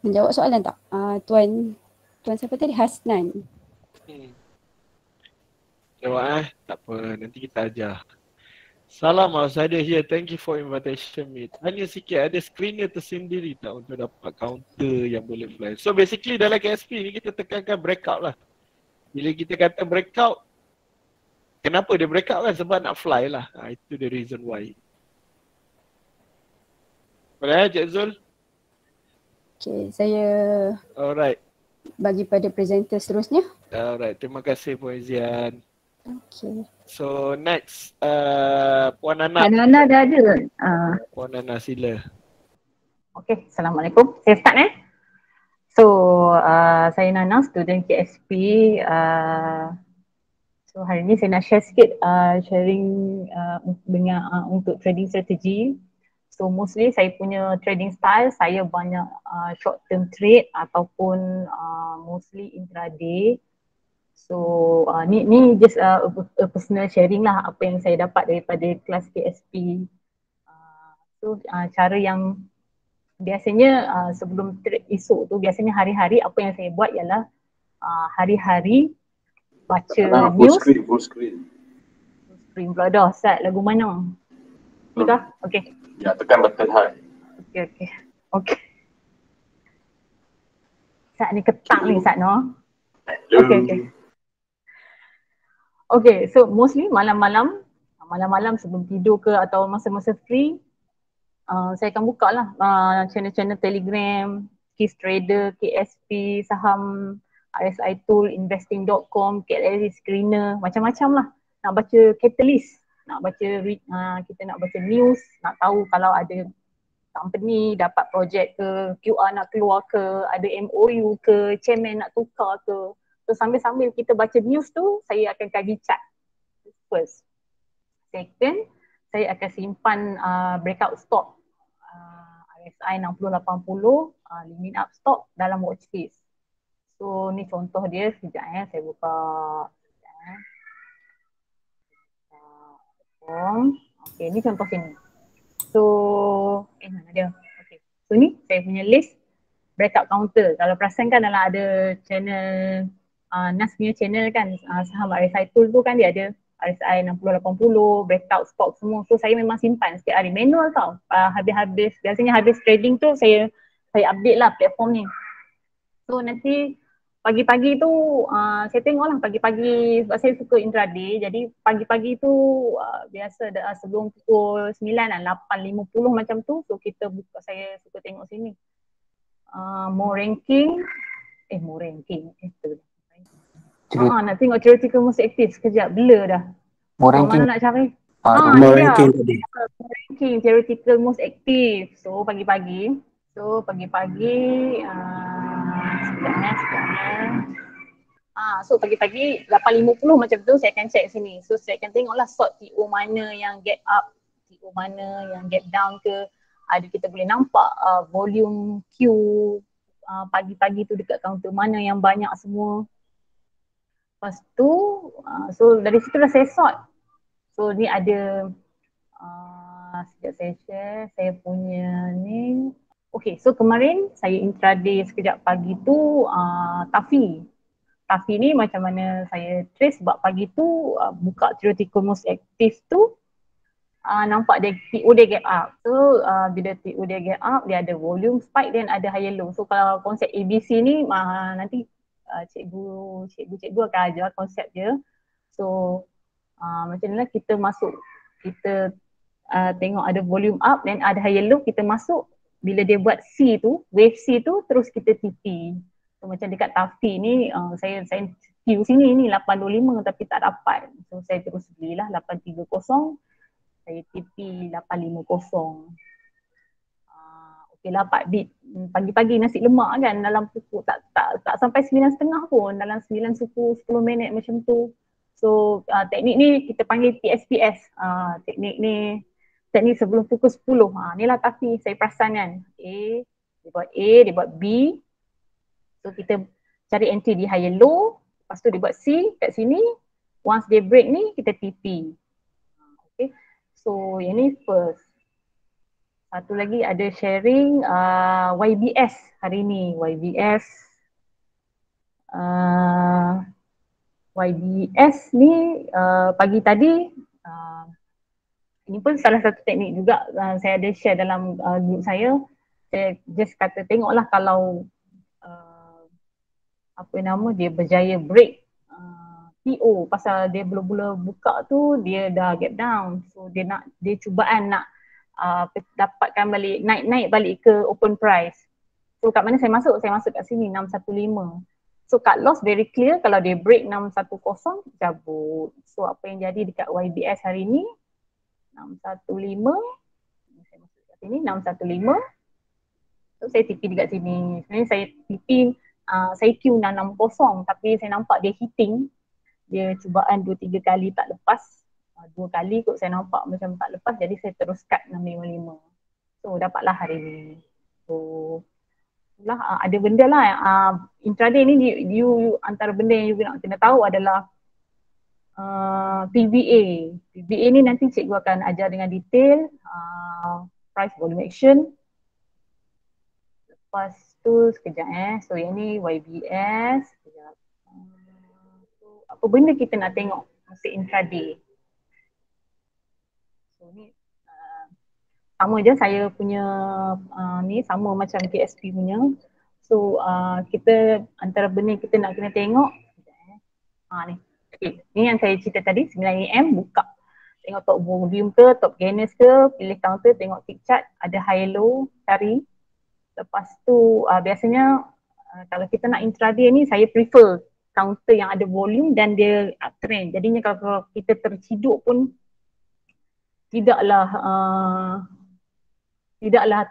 Menjawab soalan tak? Tuan siapa tadi? Hasnan. Jawab tak apa, nanti kita ajar. Salam outsider here, thank you for invitation me. Tanya sikit, ada screener tersendiri tak untuk dapat counter yang boleh fly? So basically dalam KSP ni kita tekankan breakout lah. Bila kita kata breakout, kenapa dia breakout kan? Sebab nak fly lah. Itu the reason why. Boleh Cik Zul? Okay, saya alright, bagi pada presenter seterusnya. Alright, terima kasih Puan Izian. Okay. So next, Puan Nana. Puan Nana dah ada. Puan Nana sila. Okay, Assalamualaikum. Saya start So, saya Nana, student KSP. So hari ni saya nak share sikit sharing dengan untuk trading strategi. So mostly saya punya trading style, saya banyak short term trade ataupun mostly intraday. So ni just a personal sharing lah apa yang saya dapat daripada kelas KSP. So cara yang biasanya sebelum trade esok tu, biasanya hari-hari apa yang saya buat ialah hari-hari baca news. Full screen. Full screen pula dah. Ustaz, lagu mana? Ni kah? Okay. Ya, tekan button high. Okay. Ustaz ni ketang ni Ustaz no. Okay, so mostly malam-malam sebelum tidur ke atau masa-masa free, saya akan buka lah channel-channel Telegram, Keys Trader, KSP, saham, RSI Tool, Investing.com, KLS Screener, macam-macam lah. Nak baca catalyst, nak baca kita nak baca news, nak tahu kalau ada company dapat projek ke, QR nak keluar ke, ada MOU ke, chairman nak tukar ke. So sambil-sambil kita baca news tu, saya akan kaji chart. First. Second, saya akan simpan breakout stock RSI 60-80 limit up stock dalam watch list. So ni contoh dia, sekejap saya buka Okay, ni contoh sini. So, mana dia? Okay. So ni saya punya list breakout counter. Kalau perasan kan dalam ada channel NAS punya channel kan, saham RSI tool tu kan dia ada RSI 60-80, breakout stock semua. So saya memang simpan setiap hari, manual tau. Habis-habis, biasanya habis trading tu saya update lah platform ni. So nanti pagi-pagi tu saya tengok lah pagi-pagi sebab saya suka intraday. Jadi pagi-pagi tu biasa sebelum pukul 9 lah, 8.50 macam tu. So kita buka, saya suka tengok sini. More ranking. Nak tengok theoretical most active sekejap, blur dah. More ranking. Mana nak cari? More ranking tadi. Ranking theoretical most active. So pagi-pagi. So pagi-pagi 8.50 macam tu saya akan check sini. So saya akan tengoklah sort TO mana yang gap up, TO mana yang gap down ke. Ada kita boleh nampak volume Q pagi-pagi tu dekat counter mana yang banyak semua. Lepas tu, so dari situ dah saya sort. So ni ada, sekejap saya share, saya punya ni. Okay, so kemarin saya intraday sekejap pagi tu Tafi ni macam mana saya trace sebab pagi tu buka theoretical most active tu nampak dia TO dia gap up. So bila TO dia gap up, dia ada volume spike dan ada higher low. So kalau konsep ABC ni nanti cikgu akan ajar konsep dia. So macam mana kita masuk, kita tengok ada volume up dan ada higher low, kita masuk. Bila dia buat C tu, wave C tu, terus kita TP. So macam dekat Tafi ni, saya Q sini ni 825 tapi tak dapat. So saya terus belilah 830, saya TP 850. Okay lah 4 bit. Pagi-pagi nasi lemak kan dalam pukul tak sampai 9.30 pun, dalam 9 suku 10 minit macam tu. So teknik ni kita panggil TSPS. Teknik sebelum pukul 10. Ni lah Tafi saya perasan kan. Dia buat B. So kita cari entry di higher low. Lepas tu dia buat C kat sini. Once dia break ni kita TP. Okay. So yang ni first. Satu lagi ada sharing YBS hari ni. YBS ni pagi tadi ini pun salah satu teknik juga saya ada share dalam group saya. Saya just kata tengoklah kalau dia berjaya break TO pasal dia mula-mula buka tu dia dah gap down. So dia cubaan nak dapatkan balik, naik balik ke open price. So kat mana saya masuk? Saya masuk kat sini 615. So cut loss very clear, kalau dia break 610 cabut. So apa yang jadi dekat YBS hari ni 615, saya masuk kat sini 615. So saya TP dekat sini. Sebenarnya saya TP, saya Q 660 tapi saya nampak dia hitting. Dia cubaan 2-3 kali tak lepas. 2 kali kot saya nampak macam tak lepas, jadi saya terus cut 655. So dapatlah hari ni. So lah ada benda lah intraday ni you antara benda yang you nak kena tahu adalah PVA. PVA ni nanti cikgu akan ajar dengan detail, price volume action. Lepas tu sekejap so yang ni YBS. Sekejap. So, apa benda kita nak tengok masa intraday. So ni sama je saya punya ni sama macam KSP punya. So kita antara benda kita nak kena tengok ni. Okay. Ni yang saya cerita tadi 9 AM buka. Tengok top volume ke, top gainers ke, pilih counter, tengok tick chart, ada high low, cari. Lepas tu biasanya kalau kita nak intraday ni saya prefer counter yang ada volume dan dia uptrend. Jadinya kalau kita terciduk pun tidaklah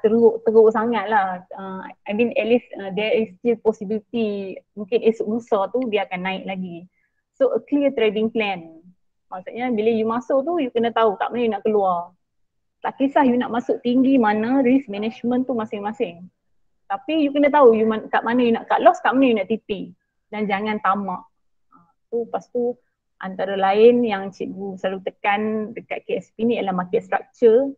teruk sangat lah. I mean at least there is still possibility mungkin esok lusa tu dia akan naik lagi. So a clear trading plan. Maksudnya bila you masuk tu you kena tahu kat mana you nak keluar. Tak kisah you nak masuk tinggi mana, risk management tu masing-masing. Tapi you kena tahu you kat mana you nak cut loss, kat mana you nak TP. Dan jangan tamak. Tu lepas tu Antara lain yang cikgu selalu tekan dekat KSP ni ialah market structure.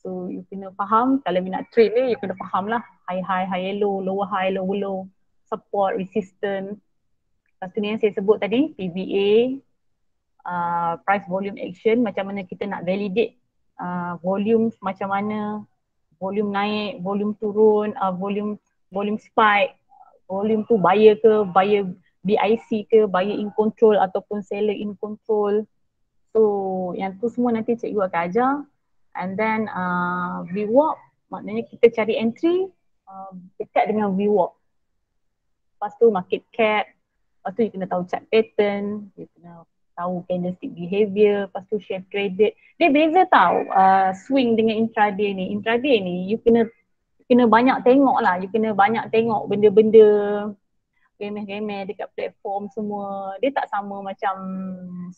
So you kena faham, kalau you nak trade ni you kena faham lah high high, high low, lower high, lower low, support, resistance. Lepas tu ni yang saya sebut tadi, PVA, price volume action, macam mana kita nak validate volume macam mana, volume naik, volume turun, volume spike, volume tu buyer ke, buyer BIC ke, buyer in control ataupun seller in control. So yang tu semua nanti cikgu akan ajar. And then VWAP, maknanya kita cari entry dekat dengan VWAP. Lepas tu market cap, lepas tu you kena tahu chart pattern, you kena tahu candlestick behavior, lepas tu share traded. Dia beza tau swing dengan intraday ni. Intraday ni you kena banyak tengok lah, you kena banyak tengok benda-benda remeh-remeh dekat platform semua. Dia tak sama macam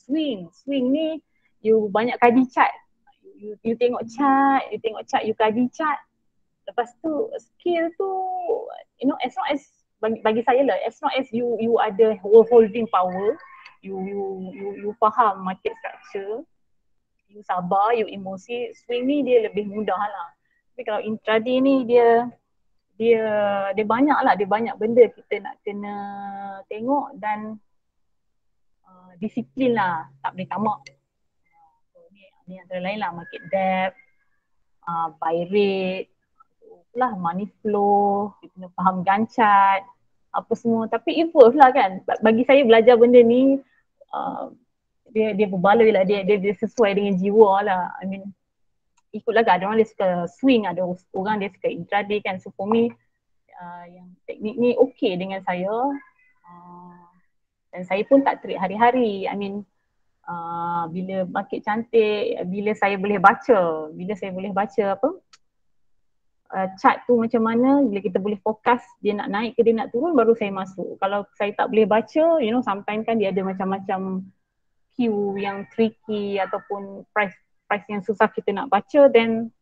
swing. Swing ni you banyak kadi chart. You tengok chart, you kadi chart. Lepas tu skill tu, you know, as long as bagi saya lah, as long as you ada holding power, you faham market structure, you sabar, you emosi, swing ni dia lebih mudah lah. Tapi kalau intraday ni dia banyak lah, dia banyak benda kita nak kena tengok dan disiplin lah, tak boleh tamak. So, ni antara lain lah market depth, buy rate, lah money flow, kita kena faham Gantt chart, apa semua. Tapi evolve lah kan, bagi saya belajar benda ni dia berbaloi lah, dia sesuai dengan jiwa lah. I mean, ikutlah kan, ada orang dia suka swing, ada orang dia suka intraday kan. So for me, yang teknik ni okay dengan saya, dan saya pun tak trade hari-hari. I mean, bila market cantik, bila saya boleh baca apa, chart tu macam mana, bila kita boleh fokus dia nak naik ke dia nak turun, baru saya masuk. Kalau saya tak boleh baca, you know, sometimes kan dia ada macam-macam queue yang tricky ataupun price yang susah kita nak baca, then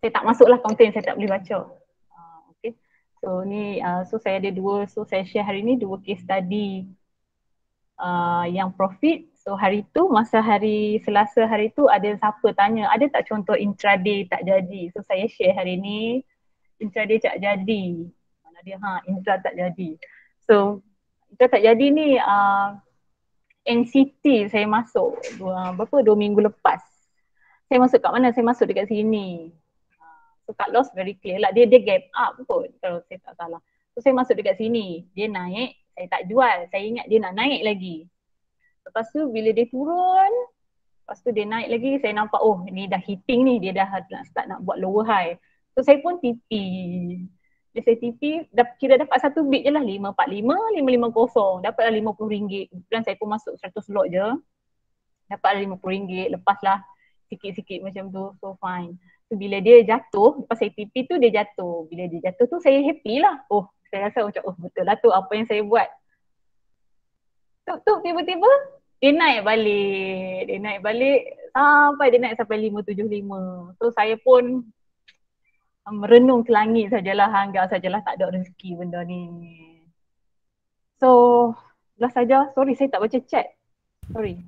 saya tak masuk lah counter yang saya tak boleh baca. Okay. So ni, so saya ada so saya share hari ni 2 case study yang profit. So hari tu, masa hari Selasa hari tu, ada siapa tanya, ada tak contoh intraday tak jadi? So saya share hari ni, intraday tak jadi. Mana dia, intra tak jadi. So intra tak jadi ni, NCT saya masuk 2 minggu lepas. Saya masuk kat mana? Saya masuk dekat sini. So cut loss very clear lah, dia gap up kot kalau saya tak salah. So saya masuk dekat sini, dia naik, saya tak jual, saya ingat dia nak naik lagi. Lepas tu bila dia turun, lepas tu dia naik lagi, saya nampak oh ni dah hitting ni, dia dah start nak buat lower high. So saya pun TP. Bila saya TP, kira dapat 1 bit je lah, 545, 550, dapatlah RM50. Kemudian saya pun masuk 100 lot je, dapatlah RM50, lepaslah sikit-sikit macam tu, so fine. So bila dia jatuh, lepas saya TP tu dia jatuh. Bila dia jatuh tu saya happy lah. Oh, saya rasa macam betul lah tu apa yang saya buat. Tuk tiba-tiba dia naik balik sampai 575. So saya pun merenung ke langit sajalah, anggap sajalah tak ada rezeki benda ni. So belas saja, sorry saya tak baca chat. Sorry.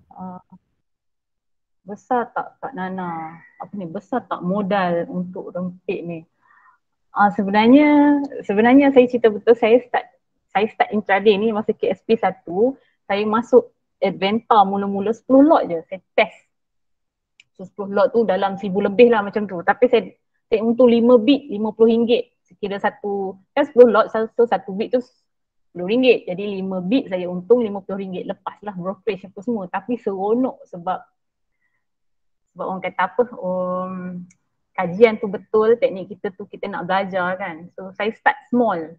Besar tak Kak Nana? Apa ni? Besar tak modal untuk rempit ni? Sebenarnya saya cerita betul, saya start intraday ni masa KSP 1, saya masuk Advanta mula-mula 10 lot je, saya test. So 10 lot tu dalam 1,000 lebih lah macam tu. Tapi saya untung 5 bit RM50. Sekira satu, kan 10 lot, so 1 bit tu RM10. Jadi 5 bit saya untung RM50. Lepaslah brokerage apa semua. Tapi seronok sebab orang kata apa, kajian tu betul, teknik kita tu kita nak belajar kan. So saya start small.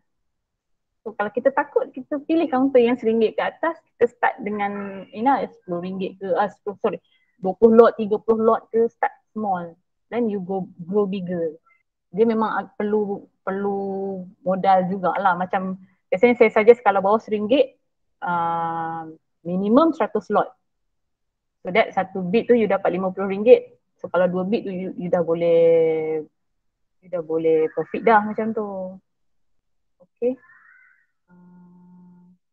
So kalau kita takut, kita pilih counter yang RM1 ke atas, kita start dengan RM10 ke, 20 lot, 30 lot ke, start small. Then you grow bigger. Dia memang perlu modal jugalah. Macam biasanya saya suggest kalau bawah RM1, minimum 100 lot. So that 1 bit tu you dapat RM50. So kalau 2 bit tu you dah boleh profit dah macam tu. Okay.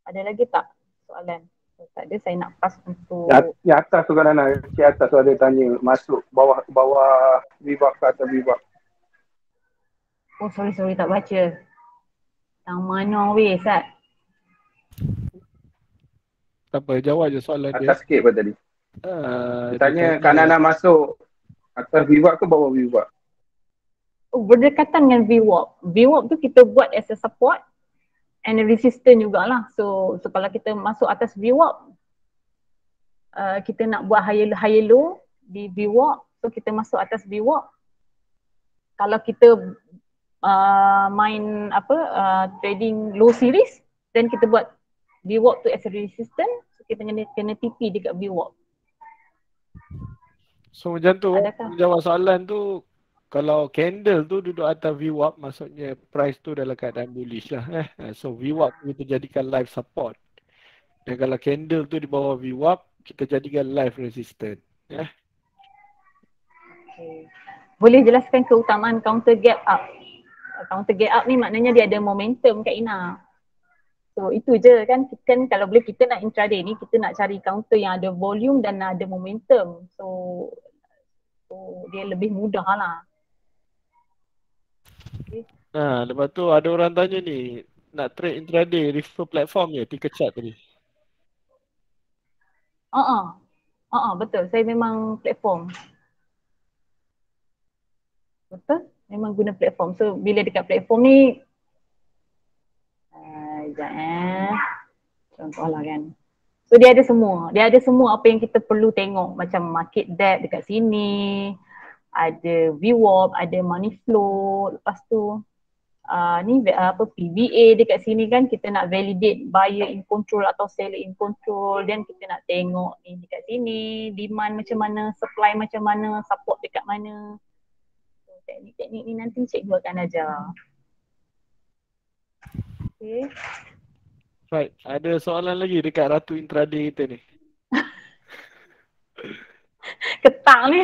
Ada lagi tak soalan? So, tak ada, saya nak pass untuk Yang atas tu kan Nana, cik atas tu ada tanya masuk bawah Viva ke atas Viva. oh sorry tak baca. Yang mana weh Sat? Tak apa, jawab je soalan dia. Atas sikit pun tadi. Dia Tanya Kak Nana masuk atas Viva ke bawah Viva? Oh, berdekatan dengan VWAP. VWAP tu kita buat as a support and a resistant jugalah. So kalau kita masuk atas VWAP, kita nak buat higher low di VWAP, so kita masuk atas VWAP. Kalau kita main trading low series, then kita buat VWAP tu as a resistant, so kita kena TP dekat VWAP. So macam tu, Adakah? jawab soalan tu, kalau candle tu duduk atas VWAP, maksudnya price tu dalam keadaan bullish lah. So VWAP kita jadikan live support. Dan kalau candle tu di bawah VWAP, kita jadikan live resistant. Okay. Boleh jelaskan keutamaan counter gap up? Counter gap up ni maknanya dia ada momentum Kak Ina. So itu je kan kalau boleh kita nak intraday ni, kita nak cari counter yang ada volume dan ada momentum. So dia lebih mudah lah. Okay. Lepas tu ada orang tanya ni, nak trade intraday, refer platform je, ticker chart tadi. Betul. Saya memang platform. Betul? Memang guna platform. So bila dekat platform ni, contohlah kan. So dia ada semua. Dia ada semua apa yang kita perlu tengok. Macam market depth dekat sini, ada VWAP, ada money flow. Lepas tu PVA dekat sini kan, kita nak validate buyer in control atau seller in control. Then kita nak tengok ni dekat sini, demand macam mana, supply macam mana, support dekat mana. So, teknik-teknik ni nanti cikgu akan ajar. Okay. Right, ada soalan lagi dekat Ratu Intraday kita ni. Ketang ni.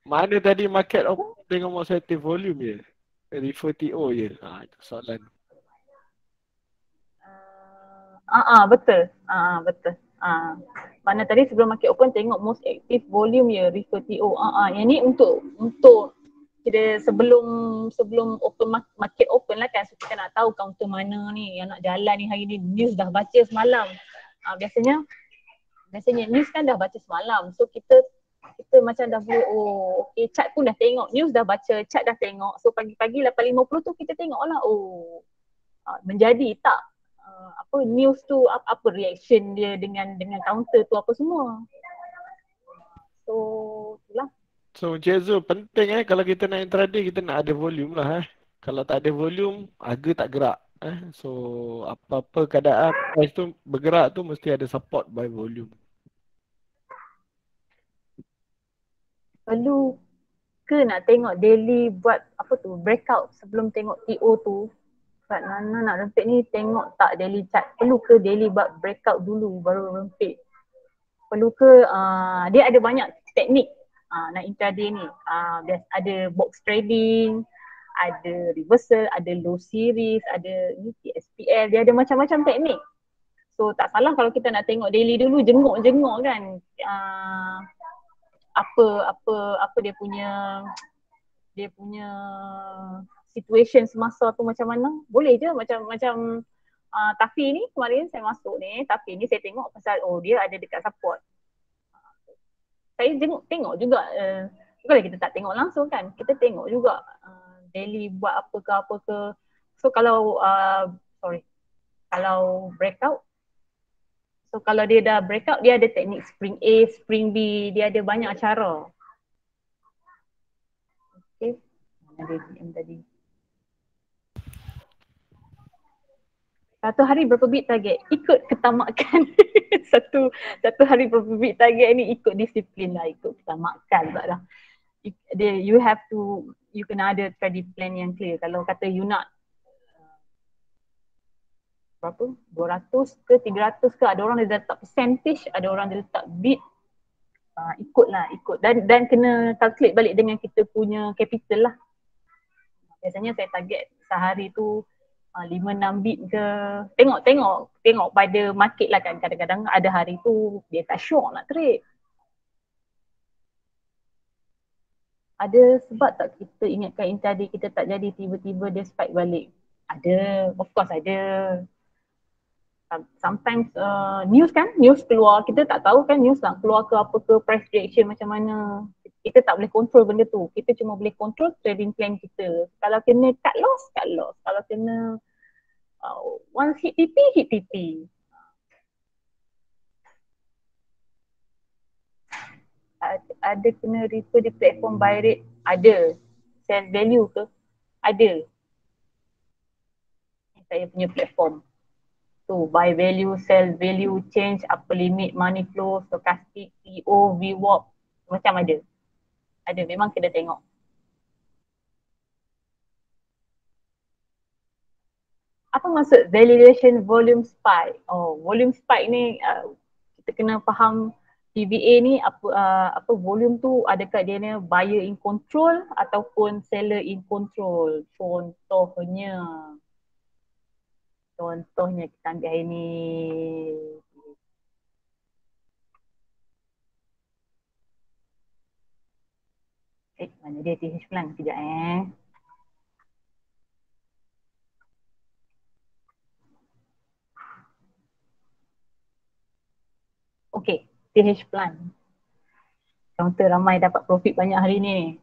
Mana tadi market open dengan positive volume je? Refer TO je. Itu soalan. Betul. Betul. Mana tadi sebelum market open tengok most active volume je, refer TO. Yang ni untuk kira sebelum open market open lah kan, so kita nak tahu counter mana ni yang nak jalan ni hari ni. News dah baca semalam. Biasanya news kan dah baca semalam. So kita macam dah boleh, okay, chart pun dah tengok, news dah baca, chart dah tengok. So pagi-pagi 8.50 tu kita tengok lah, menjadi tak news tu, apa reaction dia dengan counter tu apa semua. So itulah. So Encik Zul, penting kalau kita nak intraday, kita nak ada volume lah. Kalau tak ada volume, harga tak gerak. So apa-apa keadaan price tu bergerak tu mesti ada support by volume. Perlu ke nak tengok daily buat breakout sebelum tengok TO tu? Sebab Nana nak rempit ni tengok tak daily chart? Perlu ke daily buat breakout dulu baru rempit? Perlu ke dia ada banyak teknik nak intraday ni. Ada box trading, ada reversal, ada low series, ada SPL, dia ada macam-macam teknik. So tak salah kalau kita nak tengok daily dulu, jenguk-jenguk kan. Apa dia punya situation semasa tu macam mana. Boleh je macam Tafi ni kemarin saya masuk ni, Tafi ni saya tengok pasal dia ada dekat support. Saya tengok juga, bukanlah kita tak tengok langsung kan, kita tengok juga daily buat apa ke. So kalau breakout, so kalau dia dah breakout, dia ada teknik spring A, spring B, dia ada banyak cara. Okay, mana dia DM tadi? Satu hari berapa bit target? Ikut ketamakan. satu hari berapa bit target ni ikut disiplin lah, ikut ketamakan tak dah. You kena ada trading plan yang clear. Kalau kata you nak berapa? 200 ke 300 ke, ada orang dia letak percentage, ada orang dia letak bit. Ikut dan kena calculate balik dengan kita punya capital lah. Biasanya saya target sehari tu 5-6 bit ke. Tengok pada market lah kan. Kadang-kadang ada hari tu dia tak syok nak trade. Ada sebab tak kita ingatkan intraday kita tak jadi, tiba-tiba dia spike balik? Ada, of course ada. Sometimes news kan, news keluar, kita tak tahu kan news nak keluar ke apa ke, price reaction macam mana. Kita tak boleh control benda tu. Kita cuma boleh control trading plan kita. Kalau kena cut loss. Kalau kena once hit TP. Ada kena refer di platform buy rate? Ada. Sell value ke? Ada. Saya punya platform. So buy value, sell value, change, upper limit, money flow, stochastic, PO, VWAP, macam ada. Ada, memang kena tengok. Apa maksud validation volume spike? Volume spike ni kita kena faham PVA ni apa volume tu, adakah dia ni buyer in control ataupun seller in control. Contohnya kita ambil hari ni. Mana dia TH plan sekejap Okay, TH plan. Counter ramai dapat profit banyak hari ni.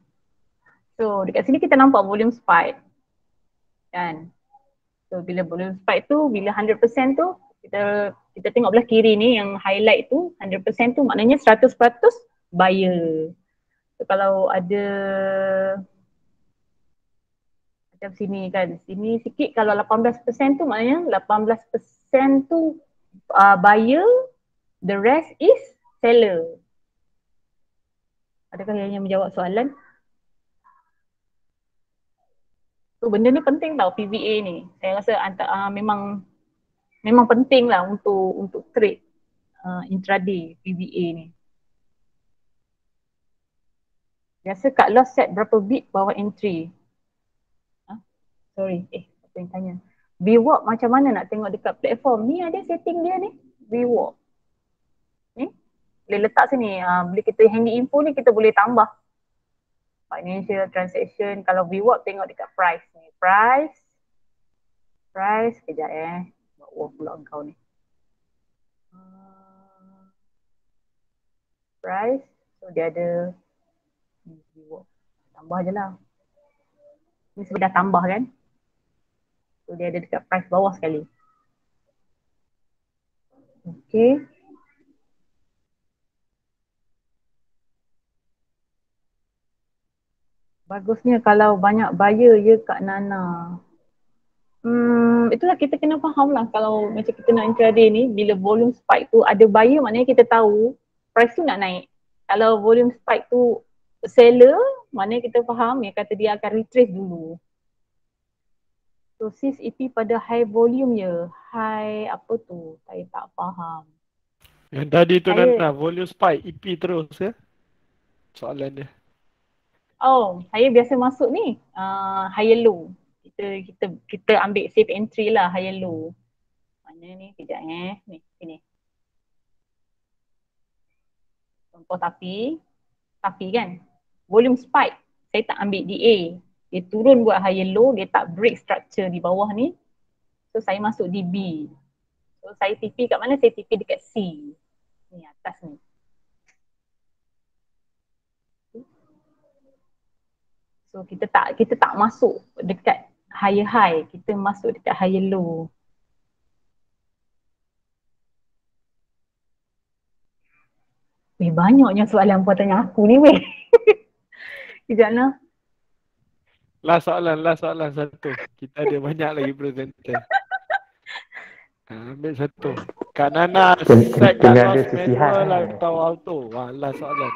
So dekat sini kita nampak volume spike. Kan? So bila volume spike tu, bila 100% tu, kita tengok belah kiri ni yang highlight tu, 100% tu maknanya 100% buyer. So kalau ada macam sini kan, sini sikit, kalau 18% tu maknanya 18% tu buyer, the rest is seller. Adakah yang menjawab soalan? So benda ni penting tau, PVA ni. Saya rasa memang penting lah untuk trade intraday PVA ni. Biasa cut loss set berapa bit bawah entry? Apa yang tanya? VWAP macam mana nak tengok dekat platform? Ni ada setting dia ni, VWAP. Ni boleh letak sini, bila kita handy info ni kita boleh tambah financial transaction. Kalau VWAP tengok dekat price ni, price kejap buat pula engkau ni. Price, so dia ada VWAP, tambah je lah. Ni sudah tambah kan, so dia ada dekat price bawah sekali. Okay. Bagusnya kalau banyak buyer ya Kak Nana. Itulah kita kena faham lah kalau macam kita nak intraday ni, bila volume spike tu ada buyer maknanya kita tahu price tu nak naik. Kalau volume spike tu seller, maknanya kita faham, yang kata dia akan retrace dulu. So sis EP pada high volume ya, high apa tu, saya tak faham. Yang tadi tu Nana, volume spike, EP terus ya? Soalan dia. Saya biasa masuk ni, higher low. Kita ambil safe entry lah, higher low. Mana ni, kejap ni, sini. Contoh tapi kan, volume spike, saya tak ambil DA. Dia turun buat higher low, dia tak break structure di bawah ni. So saya masuk di B. So saya TP kat mana? Saya TP dekat C. Ni atas ni. So kita tak masuk dekat higher high, kita masuk dekat higher low. Banyaknya soalan buat tanya aku ni weh. Kejap lah. Last soalan satu. Kita ada banyak lagi presenter. Ambil satu. Kak Nana set kat loss manual atau auto? Last soalan.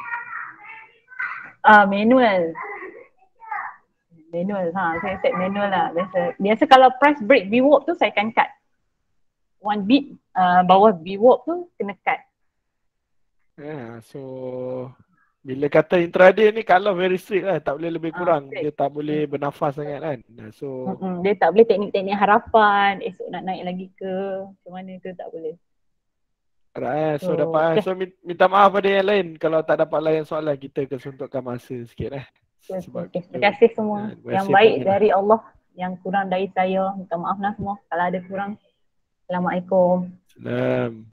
Manual. Saya set manual lah. Biasa kalau price break VWAP tu saya akan cut. 1 bit bawah VWAP tu kena cut. So Bila kata intraday ni kalau very strict lah, tak boleh lebih kurang. strict. Dia tak boleh bernafas sangat kan. So Dia tak boleh teknik-teknik harapan, esok nak naik lagi ke, macam mana ke tak boleh. alright, so So, dapat so minta maaf pada yang lain kalau tak dapat layan soalan, kita kesuntukkan masa sikit sebab Okay. Terima kasih semua. terima Yang kasih baik Fahmi. dari Allah, yang kurang dari saya, minta maaf lah semua. Kalau ada kurang, Assalamualaikum. Salam.